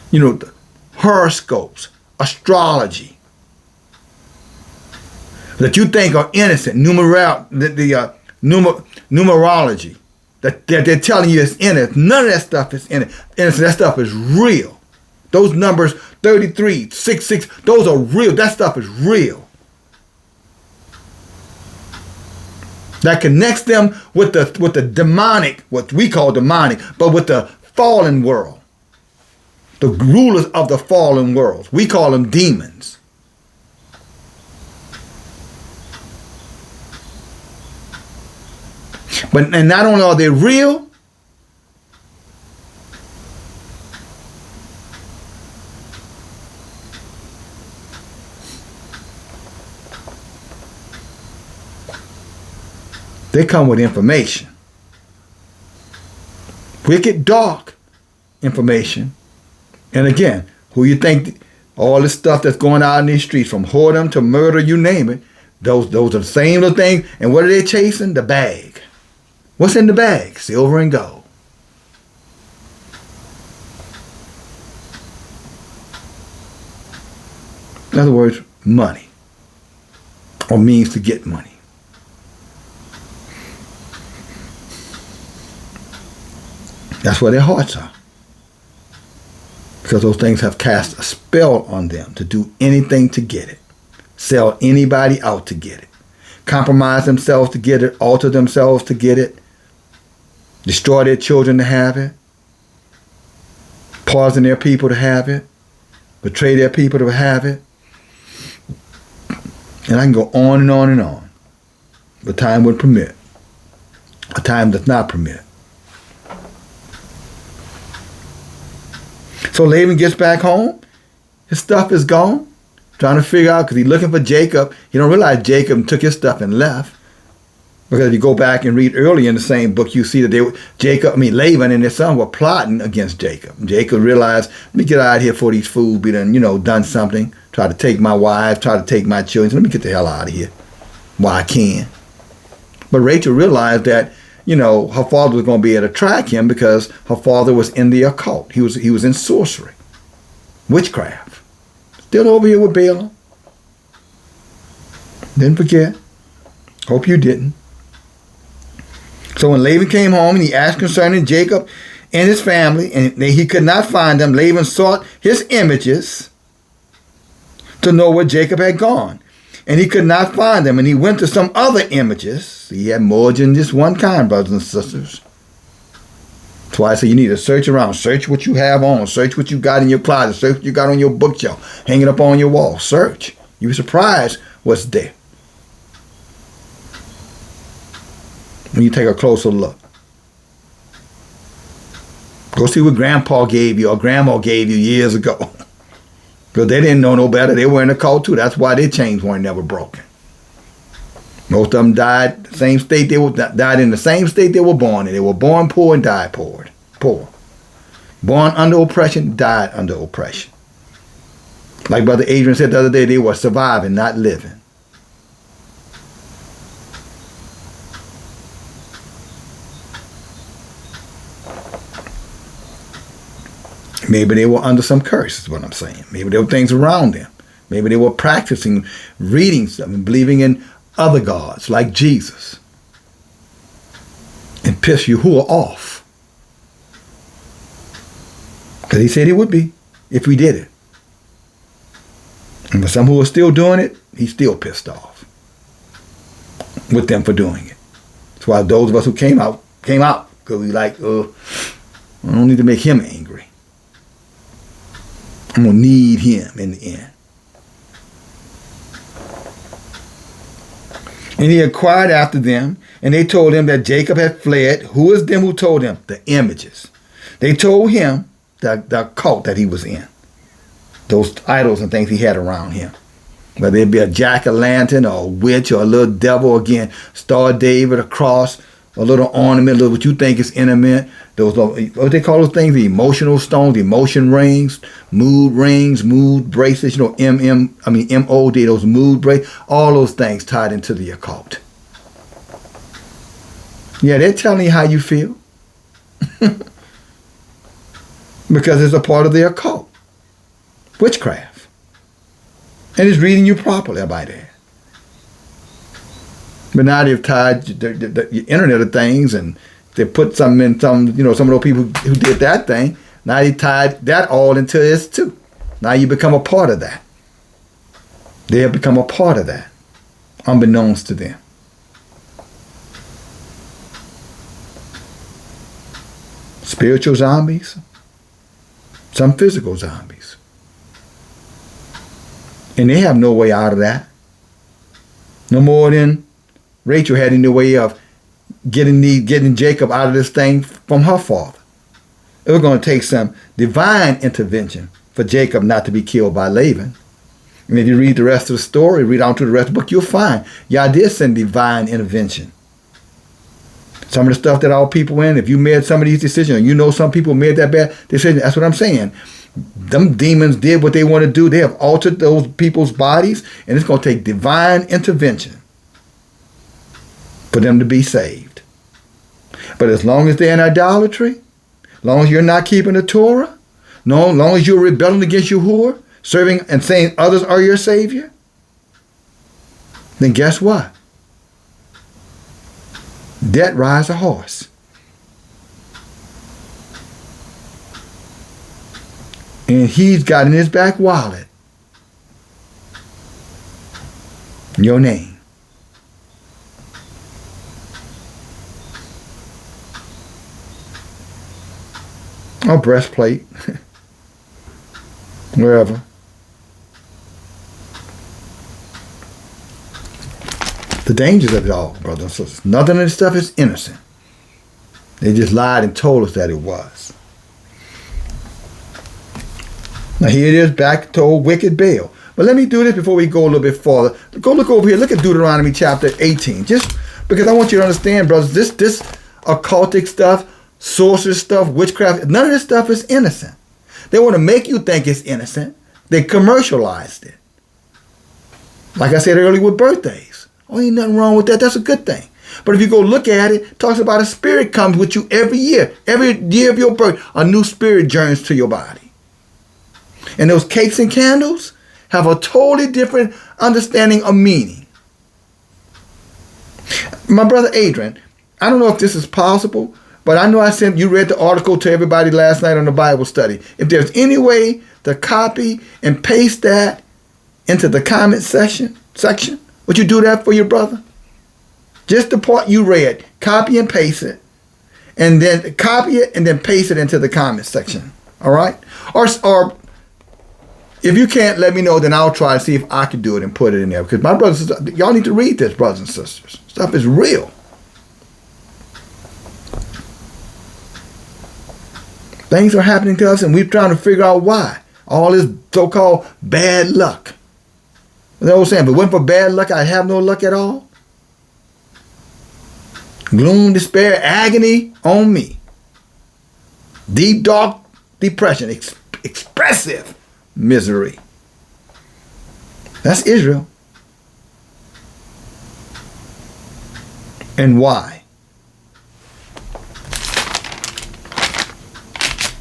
you know, horoscopes, astrology, that you think are innocent, numerology, that they're telling you is innocent. None of that stuff is innocent. That stuff is real. Those numbers, 33, 66, those are real. That stuff is real. That connects them with the demonic, what we call demonic, but with the fallen world. The rulers of the fallen world. We call them demons. And not only are they real, they come with information. Wicked, dark information. And again, who you think, all this stuff that's going out in these streets, from whoredom to murder, you name it, those are the same little things. And what are they chasing? The bag. What's in the bag? Silver and gold. In other words, money, or means to get money. That's where their hearts are. Because those things have cast a spell on them to do anything to get it. Sell anybody out to get it. Compromise themselves to get it. Alter themselves to get it. Destroy their children to have it. Poison their people to have it. Betray their people to have it. And I can go on and on and on. But time would permit. A time does not permit. So Laban gets back home. His stuff is gone. Trying to figure out, because he's looking for Jacob. He don't realize Jacob took his stuff and left. Because if you go back and read early in the same book, you see that Laban and his son were plotting against Jacob. Jacob realized, let me get out of here before these fools be done something. Try to take my wife, try to take my children. So let me get the hell out of here while I can. But Rachel realized that, her father was going to be able to track him because her father was in the occult. He was in sorcery, witchcraft. Still over here with Balaam. Didn't forget. Hope you didn't. So when Laban came home and he asked concerning Jacob and his family, and he could not find them, Laban sought his images to know where Jacob had gone. And he could not find them. And he went to some other images. He had more than just one kind, brothers and sisters. That's why I say you need to search around. Search what you have on. Search what you got in your closet. Search what you got on your bookshelf. Hanging up on your wall. Search. You'll be surprised what's there when you take a closer look. Go see what Grandpa gave you or Grandma gave you years ago. Because they didn't know no better. They were in the cult too. That's why their chains weren't never broken. Most of them died the same state died in the same state they were born in. They were born poor and died poor. Poor. Born under oppression, died under oppression. Like Brother Adrian said the other day, they were surviving, not living. Maybe they were under some curse, is what I'm saying. Maybe there were things around them. Maybe they were practicing, reading something, believing in other gods like Jesus. And piss Yahuwah off. Because he said he would be if we did it. And for some who are still doing it, he's still pissed off with them for doing it. That's why those of us who came out. Because we like, I don't need to make him angry. I'm going to need him in the end. And he inquired after them, and they told him that Jacob had fled. Who was them who told him? The images. They told him the cult that he was in. Those idols and things he had around him. Whether it be a jack-o'-lantern or a witch or a little devil, again, Star David, a cross, a little ornament, a little what you think is intimate. Those, what they call those things? The emotional stones, the emotion rings, mood bracelets, MOD, those mood bracelets, all those things tied into the occult. Yeah, they're telling you how you feel. Because it's a part of the occult. Witchcraft. And it's reading you properly by that. But now they've tied the Internet of Things, and they put something in some of those people who did that thing. Now they tied that all into this too. Now you become a part of that. They have become a part of that, unbeknownst to them. Spiritual zombies, some physical zombies. And they have no way out of that. No more than Rachel had any way of getting Jacob out of this thing from her father. It was going to take some divine intervention for Jacob not to be killed by Laban. And if you read the rest of the story, read on to the rest of the book, you'll find Yah did send divine intervention. Some of the stuff that our people in, if you made some of these decisions, or some people made that bad decision, that's what I'm saying. Them demons did what they want to do. They have altered those people's bodies, and it's going to take divine intervention for them to be saved. But as long as they're in idolatry, as long as you're not keeping the Torah, as long as you're rebelling against Yahuwah, serving and saying others are your Savior, then guess what? Death rides a horse. And he's got in his back wallet your name. Or breastplate. Wherever. The dangers of it all, brothers and sisters. Nothing of this stuff is innocent. They just lied and told us that it was. Now here it is, back to old wicked Baal. But let me do this before we go a little bit farther. Go look over here. Look at Deuteronomy chapter 18. Just because I want you to understand, brothers, this occultic stuff, sorcery stuff, witchcraft, none of this stuff is innocent. They want to make you think it's innocent. They commercialized it. Like I said earlier with birthdays. Oh, ain't nothing wrong with that. That's a good thing. But if you go look at it, it talks about a spirit comes with you every year. Every year of your birth, a new spirit journeys to your body. And those cakes and candles have a totally different understanding of meaning. My brother Adrian, I don't know if this is possible, but I know you read the article to everybody last night on the Bible study. If there's any way to copy and paste that into the comment section, would you do that for your brother? Just the part you read, copy and paste it, and then copy it and then paste it into the comment section. All right? Or if you can't, let me know, then I'll try to see if I can do it and put it in there. Because my brothers and sisters, y'all need to read this, brothers and sisters. Stuff is real. Things are happening to us and we're trying to figure out why. All this so-called bad luck. The old saying, if it wasn't for bad luck, I'd have no luck at all. Gloom, despair, agony on me. Deep, dark depression, expressive misery. That's Israel. And why?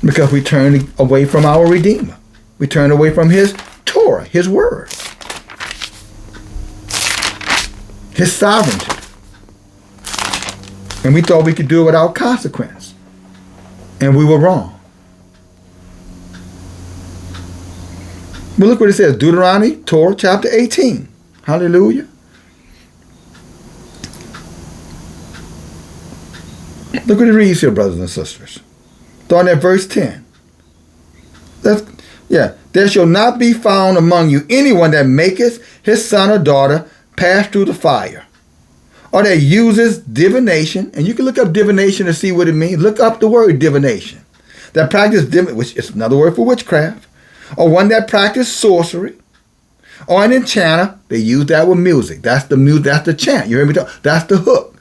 Because we turn away from our Redeemer. We turn away from his Torah, his word, his sovereignty. And we thought we could do it without consequence. And we were wrong. But look what it says, Deuteronomy, Torah, chapter 18. Hallelujah. Look what it reads here, brothers and sisters. Starting at verse 10. There shall not be found among you anyone that maketh his son or daughter pass through the fire, or that uses divination. And you can look up divination to see what it means. Look up the word divination. That practice, which is another word for witchcraft, or one that practice sorcery, or an enchanter. They use that with music. That's the music. That's the chant. You hear me talk? That's the hook.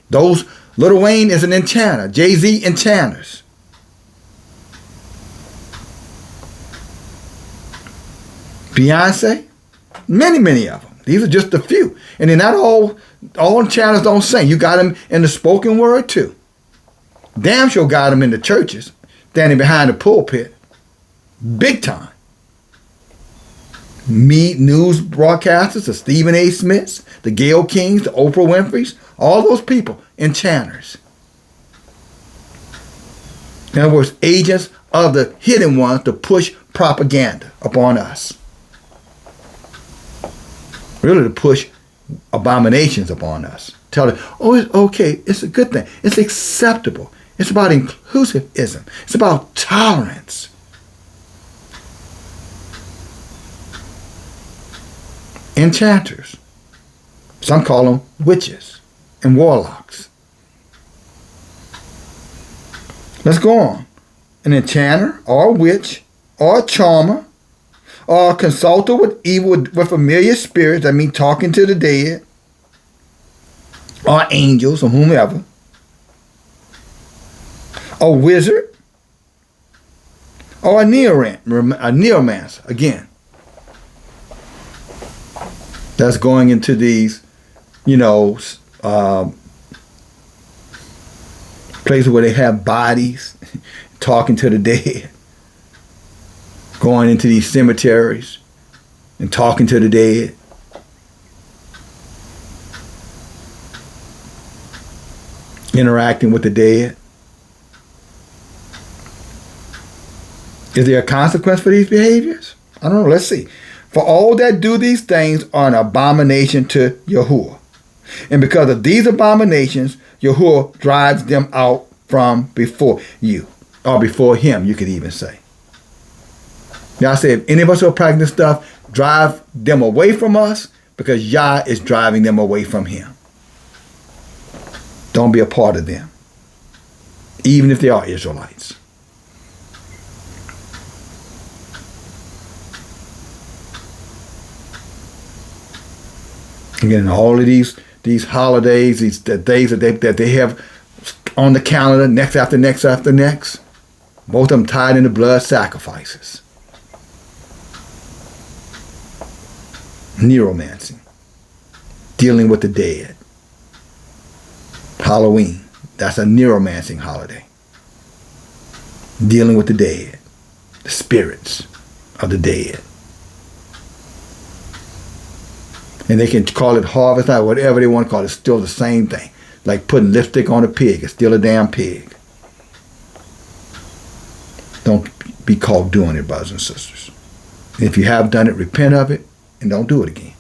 Those Lil Wayne is an enchanter. Jay-Z enchanters. Beyonce, many of them. These are just a few. And then not all enchanters don't sing. You got them in the spoken word too. Damn sure got them in the churches, standing behind the pulpit. Big time. News broadcasters, the Stephen A. Smiths, the Gayle Kings, the Oprah Winfreys, all those people, enchanters. In other words, agents of the hidden ones to push propaganda upon us. Really to push abominations upon us. Tell them, oh, it's okay, it's a good thing, it's acceptable. It's about inclusivism. It's about tolerance. Enchanters. Some call them witches and warlocks. Let's go on. An enchanter or a witch or a charmer or a consulter with evil, with familiar spirits, that mean talking to the dead, or angels or whomever. A wizard or a neomancer, again. That's going into these, places where they have bodies, talking to the dead. Going into these cemeteries and talking to the dead. Interacting with the dead. Is there a consequence for these behaviors? I don't know. Let's see. For all that do these things are an abomination to Yahuwah. And because of these abominations, Yahuwah drives them out from before you. Or before him, you could even say. Yah said, if any of us are practicing this stuff, drive them away from us, because Yah is driving them away from him. Don't be a part of them, even if they are Israelites. Again, all of these holidays, the days that they have on the calendar, next after next after next, most of them tied into blood sacrifices. Neuromancy, dealing with the dead. Halloween, that's a neuromancing holiday. Dealing with the dead, the spirits of the dead. And they can call it harvest night, whatever they want to call it, it's still the same thing. Like putting lipstick on a pig, it's still a damn pig. Don't be caught doing it, brothers and sisters. And if you have done it, repent of it. And don't do it again.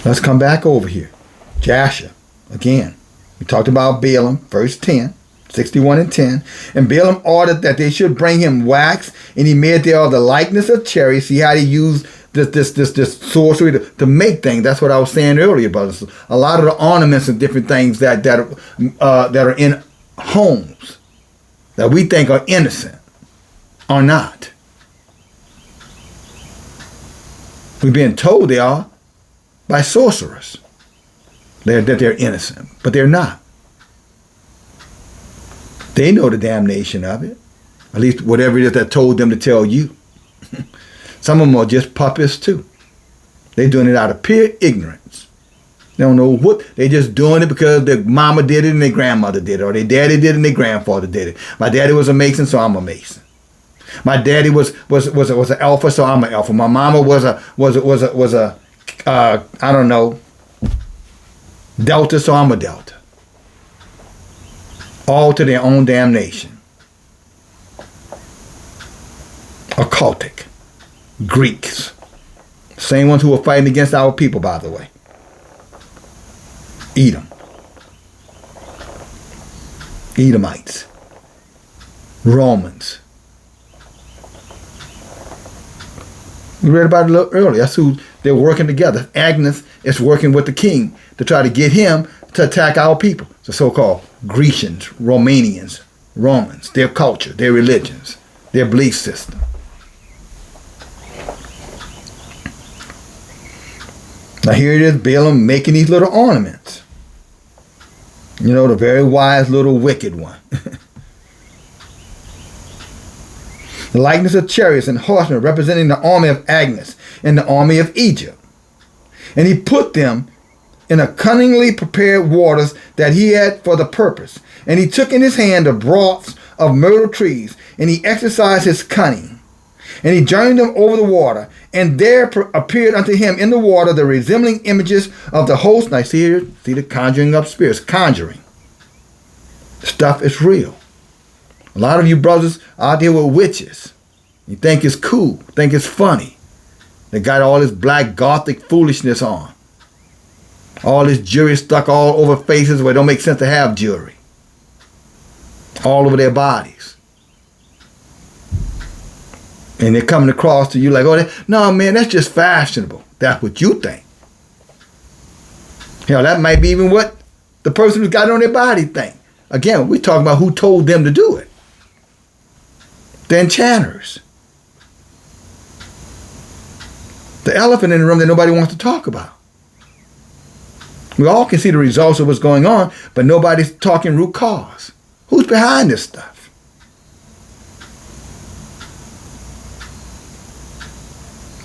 Let's come back over here. Jasher, again. We talked about Balaam, verse 10, 61 and 10. And Balaam ordered that they should bring him wax, and he made there the likeness of cherries. See how he used this sorcery to make things. That's what I was saying earlier, brothers. A lot of the ornaments and different things that are in homes that we think are innocent are not. We've been told they are, by sorcerers. That they're innocent, but they're not. They know the damnation of it. At least whatever it is that told them to tell you. Some of them are just puppets too. They're doing it out of pure ignorance. They don't know what. They're just doing it because their mama did it and their grandmother did it, or their daddy did it and their grandfather did it. My daddy was a Mason, so I'm a Mason. My daddy was an alpha, so I'm an alpha. My mama was a I don't know, Delta, so I'm a Delta. All to their own damnation. Occultic. Greeks. Same ones who were fighting against our people, by the way. Edom. Edomites. Romans. We read about it a little earlier. That's who they're working together. Agnes is working with the king to try to get him to attack our people. The so-called Grecians, Romanians, Romans, their culture, their religions, their belief system. Now here it is, Balaam making these little ornaments. You know, the very wise little wicked one. The likeness of chariots and horsemen representing the army of Agnes and the army of Egypt. And he put them in a cunningly prepared waters that he had for the purpose. And he took in his hand the broths of myrtle trees, and he exercised his cunning. And he journeyed them over the water, and there appeared unto him in the water the resembling images of the host. Now see here, see the conjuring up spirits, conjuring. Stuff is real. A lot of you brothers out there with witches. You think it's cool, think it's funny. They got all this black gothic foolishness on. All this jewelry stuck all over faces where it don't make sense to have jewelry. All over their bodies. And they're coming across to you like, oh, no, man, that's just fashionable. That's what you think. Hell, that might be even what the person who's got it on their body think. Again, we're talking about who told them to do it. The enchanters. The elephant in the room that nobody wants to talk about. We all can see the results of what's going on, but nobody's talking root cause. Who's behind this stuff?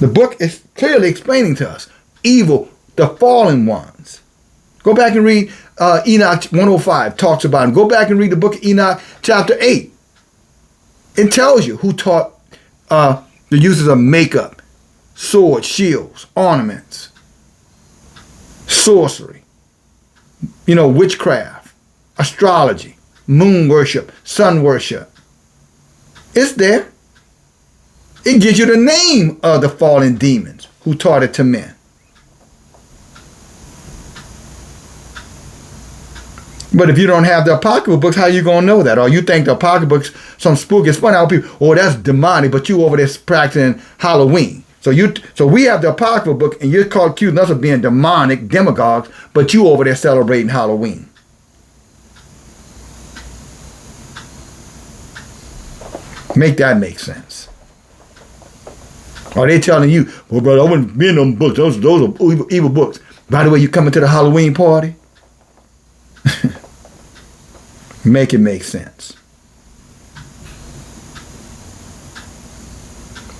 The book is clearly explaining to us evil, the fallen ones. Go back and read Enoch 105, talks about them. Go back and read the book of Enoch chapter 8. It tells you who taught the uses of makeup, swords, shields, ornaments, sorcery, witchcraft, astrology, moon worship, sun worship. It's there. It gives you the name of the fallen demons who taught it to men. But if you don't have the apocryphal books, how are you going to know that? Or you think the apocryphal books, some spooky, it's funny how people, oh, that's demonic, but you over there practicing Halloween. So we have the apocryphal book, and you're accusing us of being demonic demagogues, but you over there celebrating Halloween. Make that make sense. Are they telling you, well, brother, I wouldn't be in them books. Those are evil books. By the way, you coming to the Halloween party? Make it make sense.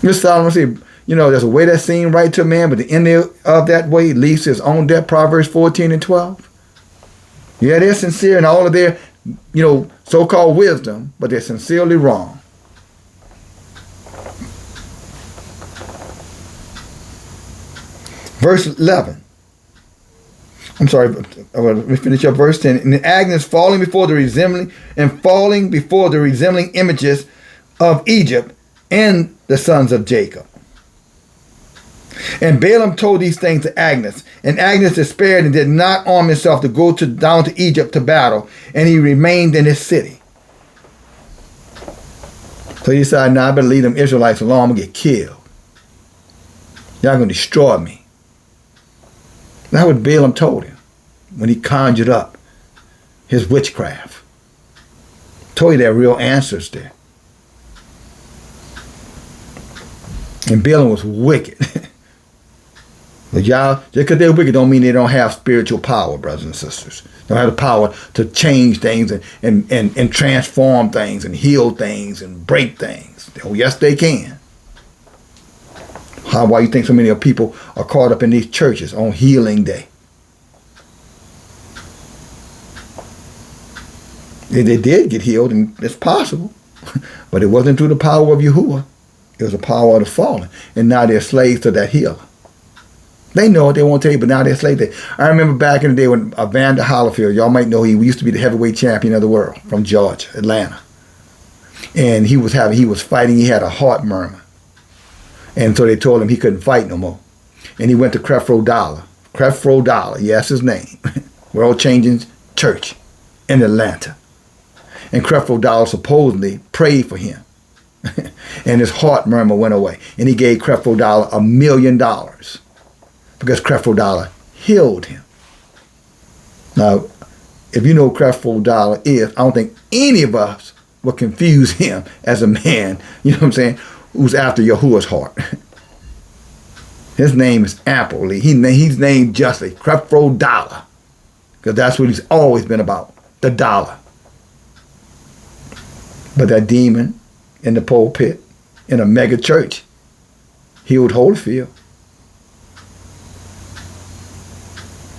Mr. Solomon said, there's a way that seems right to a man, but the end of that way leads to his own death. Proverbs 14 and 12. Yeah, they're sincere in all of their, so-called wisdom, but they're sincerely wrong. Verse 11. I'm sorry, let me finish up verse 10. And Agnes falling before the resembling images of Egypt and the sons of Jacob. And Balaam told these things to Agnes, and Agnes despaired and did not arm himself to go down to Egypt to battle, and he remained in his city. So he decided, I better leave them Israelites alone, I'm going to get killed. Y'all going to destroy me. That's what Balaam told him when he conjured up his witchcraft. Told you there are real answers there. And Balaam was wicked. But y'all, just because they're wicked don't mean they don't have spiritual power, brothers and sisters. They don't have the power to change things and transform things and heal things and break things. Oh, yes, they can. Why you think so many people are caught up in these churches on healing day? They did get healed, and it's possible. But it wasn't through the power of Yahuwah. It was the power of the fallen. And now they're slaves to that healer. They know it, they won't tell you, but now they're slaves. I remember back in the day when Evander Holyfield, y'all might know, he used to be the heavyweight champion of the world from Georgia, Atlanta. And he was fighting, he had a heart murmur. And so they told him he couldn't fight no more. And he went to Creflo Dollar. Creflo Dollar, yes, his name. World Changing Church in Atlanta. And Creflo Dollar supposedly prayed for him. And his heart murmur went away. And he gave Creflo Dollar $1 million because Creflo Dollar healed him. Now, if you know who Creflo Dollar is, I don't think any of us will confuse him as a man, you know what I'm saying, who's after Yahuwah's heart. His name is Amply. He's named justly, Creflo Dollar, because that's what he's always been about, the dollar. But that demon in the pulpit, in a mega church, healed Holyfield.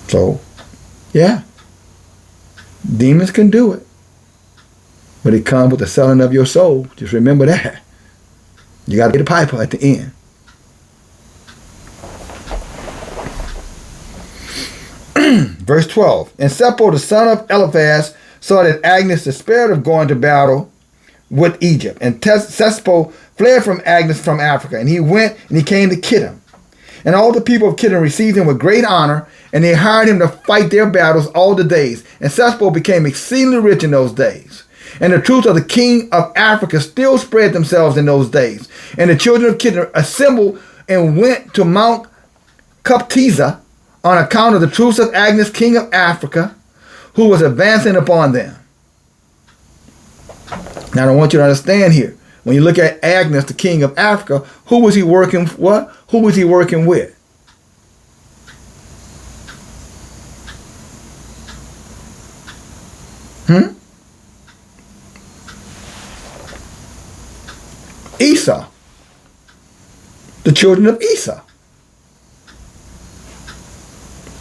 So, yeah, demons can do it. But it comes with the selling of your soul. Just remember that. You got to get a piper at the end. Verse 12. And Seppo, the son of Eliphaz, saw that Agnes despaired of going to battle with Egypt. And Seppo fled from Agnes from Africa. And he went and he came to Kittim. And all the people of Kittim received him with great honor. And they hired him to fight their battles all the days. And Seppo became exceedingly rich in those days. And the truth of the king of Africa still spread themselves in those days. And the children of Kittim assembled and went to Mount Cuptiza on account of the truth of Agnes, king of Africa, who was advancing upon them. Now I want you to understand here. When you look at Agnes, the king of Africa, who was he working what? Who was he working with? Esau. The children of Esau.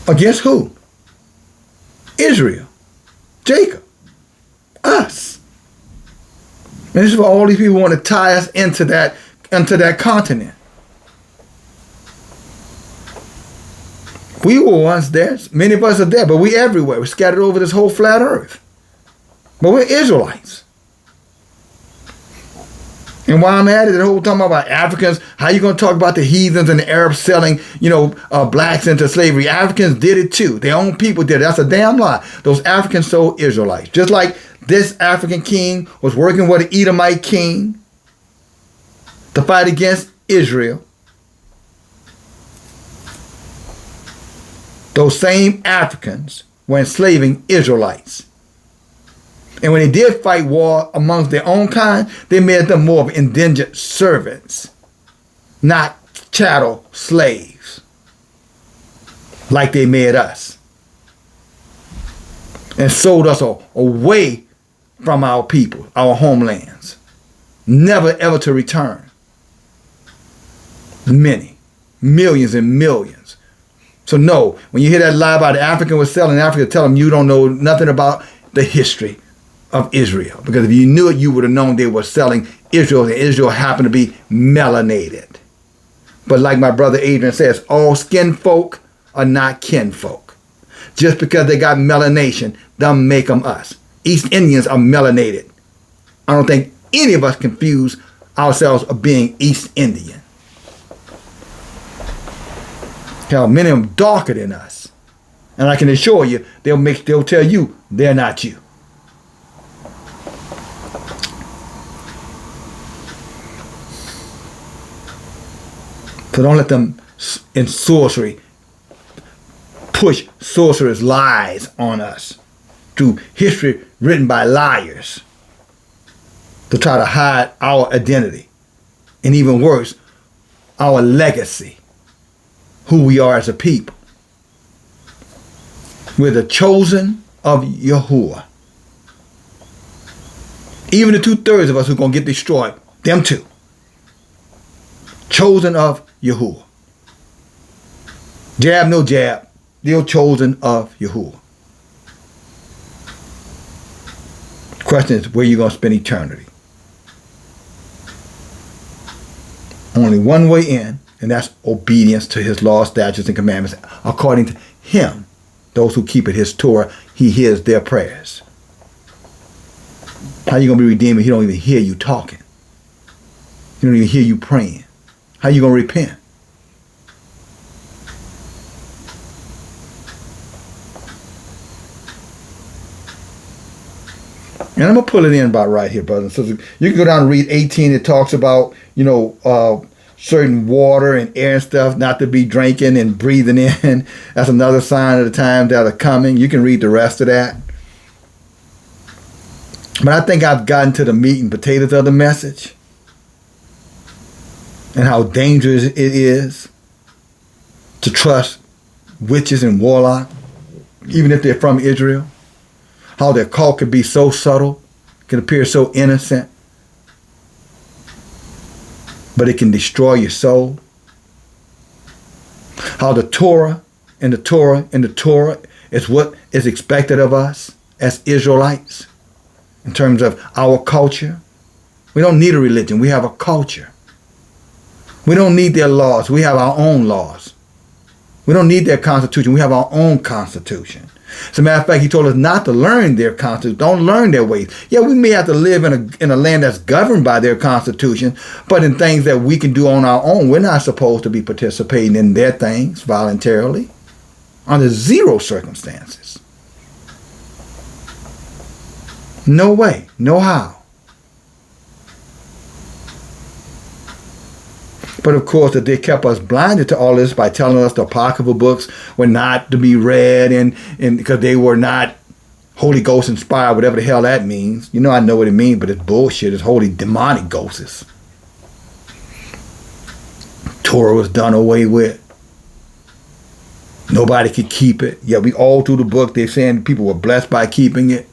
Against who? Israel. Jacob. Us. And this is why all these people want to tie us into that continent. We were once there. Many of us are there, but we everywhere. We're scattered over this whole flat earth. But we're Israelites. And while I'm at it, the whole time about Africans, how you going to talk about the heathens and the Arabs selling, blacks into slavery? Africans did it too. Their own people did it. That's a damn lie. Those Africans sold Israelites. Just like this African king was working with an Edomite king to fight against Israel. Those same Africans were enslaving Israelites. And when they did fight war amongst their own kind, they made them more of indigent servants, not chattel slaves, like they made us. And sold us away from our people, our homelands, never ever to return. Many, millions and millions. So no, when you hear that lie about the African was selling Africa, tell them you don't know nothing about the history of Israel. Because if you knew it, you would have known they were selling Israel, and Israel happened to be melanated. But like my brother Adrian says, all skin folk are not kinfolk. Just because they got melanation, don't make them us. East Indians are melanated. I don't think any of us confuse ourselves of being East Indian. Hell, many of them darker than us. And I can assure you, they'll tell you they're not you. So don't let them in sorcery push sorcerers' lies on us through history written by liars to try to hide our identity. And even worse, our legacy. who we are as a people. We're the chosen of Yahuwah. Even the 2/3 of us who are going to get destroyed, them too. Chosen of Yahuwah. Jab, no jab. They're chosen of Yahuwah. The question is, where are you going to spend eternity? Only one way in, and that's obedience to his laws, statutes, and commandments. According to him, those who keep it, his Torah, he hears their prayers. How are you going to be redeemed if he don't even hear you talking? He don't even hear you praying. How are you going to repent? And I'm going to pull it in about right here, brothers and sisters. You can go down and read 18. It talks about, certain water and air and stuff not to be drinking and breathing in. That's another sign of the times that are coming. You can read the rest of that. But I think I've gotten to the meat and potatoes of the message and how dangerous it is to trust witches and warlocks, even if they're from Israel. How their cult can be so subtle, can appear so innocent, but it can destroy your soul. How the Torah and the Torah and the Torah is what is expected of us as Israelites in terms of our culture. We don't need a religion. We have a culture. We don't need their laws. We have our own laws. We don't need their constitution. We have our own constitution. As a matter of fact, he told us not to learn their constitution. Don't learn their ways. Yeah, we may have to live in a land that's governed by their constitution, but in things that we can do on our own, we're not supposed to be participating in their things voluntarily under zero circumstances. No way, no how. But of course, that they kept us blinded to all this by telling us the apocryphal books were not to be read and because they were not Holy Ghost inspired, whatever the hell that means. You know, I know what it means, but it's bullshit. It's holy demonic ghosts. Torah was done away with. Nobody could keep it. Yeah, we all through the book, they're saying people were blessed by keeping it.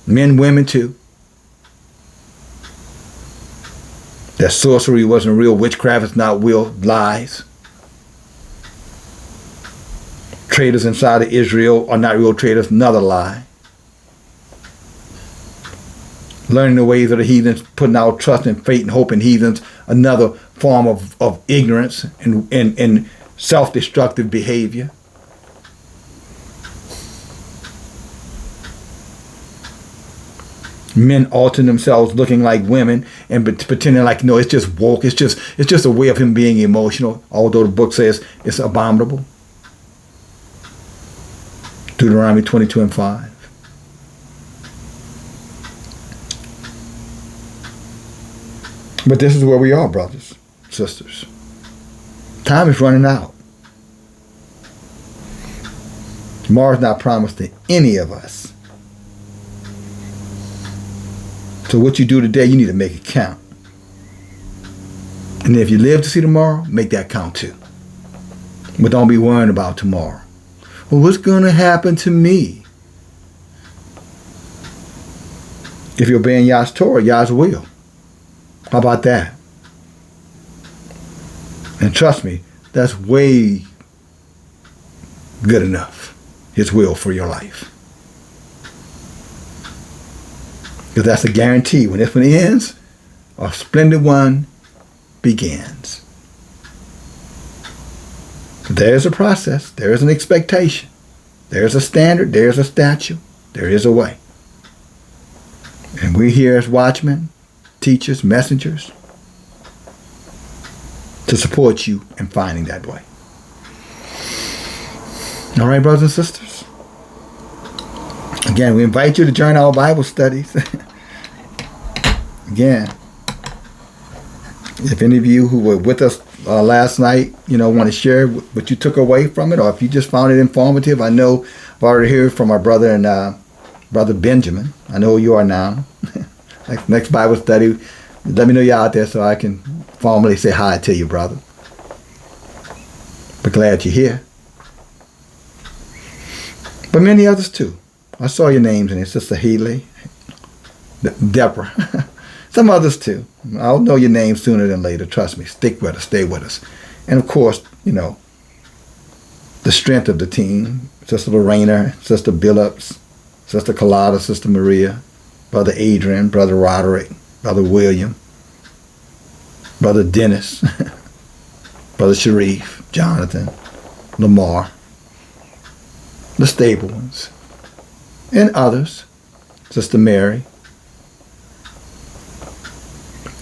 Men, women too. That sorcery wasn't real. Witchcraft is not real. Lies. Traders inside of Israel are not real traders. Another lie. Learning the ways of the heathens, putting our trust and faith and hope in heathens, another form of ignorance and self-destructive behavior. Men altering themselves, looking like women, and pretending like, no, it's just woke. It's just a way of him being emotional. Although the book says it's abominable. Deuteronomy 22:5. But this is where we are, brothers, sisters. Time is running out. Tomorrow's not promised to any of us. So what you do today, you need to make it count. And if you live to see tomorrow, make that count too. But don't be worrying about tomorrow. Well, what's going to happen to me? If you're obeying Yah's Torah, Yah's will. How about that? And trust me, that's way good enough. His will for your life. Because that's a guarantee. When this one ends, a splendid one begins. There's a process. There is an expectation. There's a standard. There's a statute. There is a way. And we're here as watchmen, teachers, messengers, to support you in finding that way. All right, brothers and sisters. Again, we invite you to join our Bible studies. Again, if any of you who were with us last night, want to share what you took away from it, or if you just found it informative, I know I've already heard from our brother and brother Benjamin. I know who you are now. Next Bible study, let me know you're out there so I can formally say hi to you, brother. But glad you're here. But many others too. I saw your names in it. Sister Healy, Deborah. Some others too. I'll know your name sooner than later. Trust me. Stick with us. Stay with us. And of course, you know, the strength of the team. Sister Lorena, Sister Billups, Sister Collada, Sister Maria, Brother Adrian, Brother Roderick, Brother William, Brother Dennis, Brother Sharif, Jonathan, Lamar, the stable ones, and others, Sister Mary.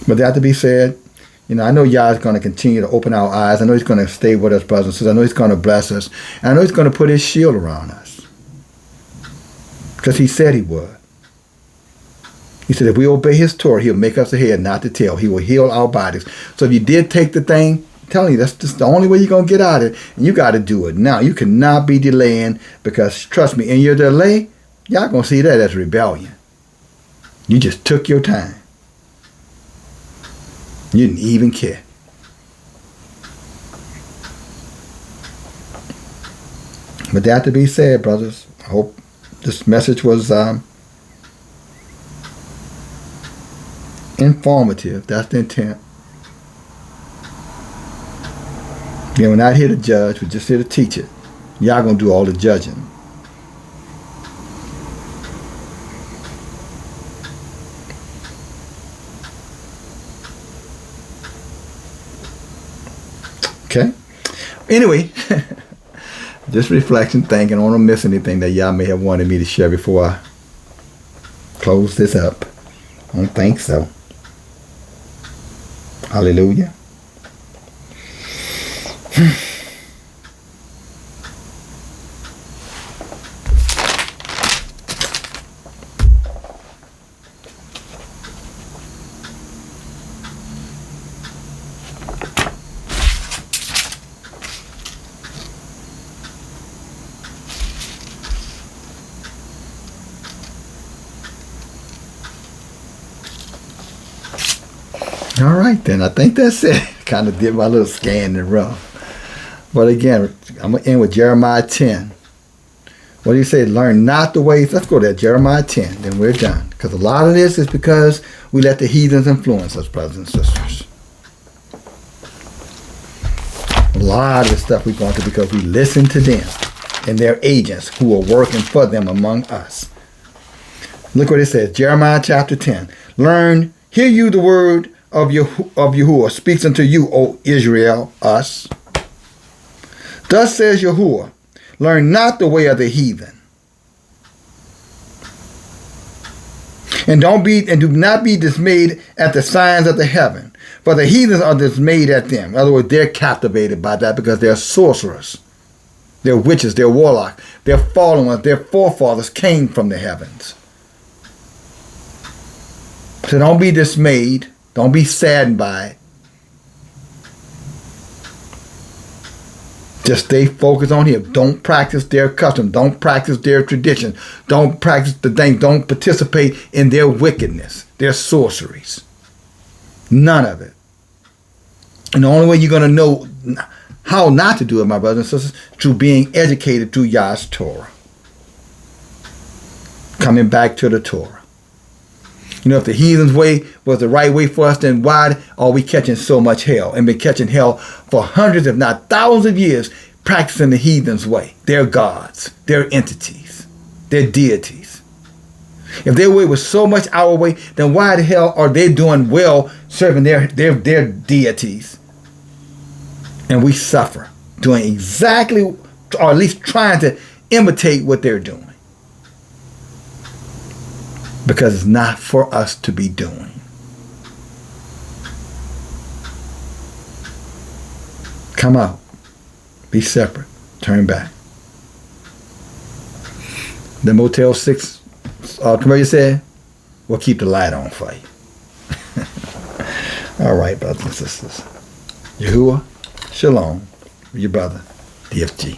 But that to be said, you know, I know Yah is going to continue to open our eyes. I know He's going to stay with us, brothers and sisters. I know He's going to bless us. And I know He's going to put His shield around us. Because He said He would. He said if we obey His Torah, He'll make us the head, not the tail. He will heal our bodies. So if you did take the thing, I'm telling you, that's just the only way you're going to get out of it. And you got to do it now. You cannot be delaying, because trust me, in your delay, y'all going to see that as rebellion. You just took your time. You didn't even care. But that to be said, brothers, I hope this message was informative. That's the intent. Again, we're not here to judge. We're just here to teach it. Y'all going to do all the judging. Okay. Anyway, just reflection, thinking. I don't want to miss anything that y'all may have wanted me to share before I close this up. I don't think so. Hallelujah. All right, then. I think that's it. Kind of did my little scan and run. But again, I'm going to end with Jeremiah 10. What do you say? Learn not the ways. Let's go there. Jeremiah 10. Then we're done. Because a lot of this is because we let the heathens influence us, brothers and sisters. A lot of the stuff we're going through because we listen to them and their agents who are working for them among us. Look what it says. Jeremiah chapter 10. Learn, hear you the word of Yahuwah speaks unto you, O Israel, us. Thus says Yahuwah, learn not the way of the heathen. And do not be dismayed at the signs of the heaven, for the heathens are dismayed at them. In other words, they're captivated by that because they're sorcerers. They're witches, they're warlocks, they're fallen ones, their forefathers came from the heavens. So don't be dismayed. Don't be saddened by it. Just stay focused on Him. Don't practice their custom. Don't practice their tradition. Don't practice the thing. Don't participate in their wickedness, their sorceries. None of it. And the only way you're going to know how not to do it, my brothers and sisters, through being educated through Yah's Torah. Coming back to the Torah. You know, if the heathen's way was the right way for us, then why are we catching so much hell? And been catching hell for hundreds, if not thousands of years, practicing the heathen's way. Their gods, their entities, their deities. If their way was so much our way, then why the hell are they doing well serving their deities? And we suffer doing exactly, or at least trying to imitate what they're doing. Because it's not for us to be doing. Come out. Be separate. Turn back. The Motel 6 commercial said, we'll keep the light on for you. All right, brothers and sisters. Yahuwah, Shalom. Your brother, DFG.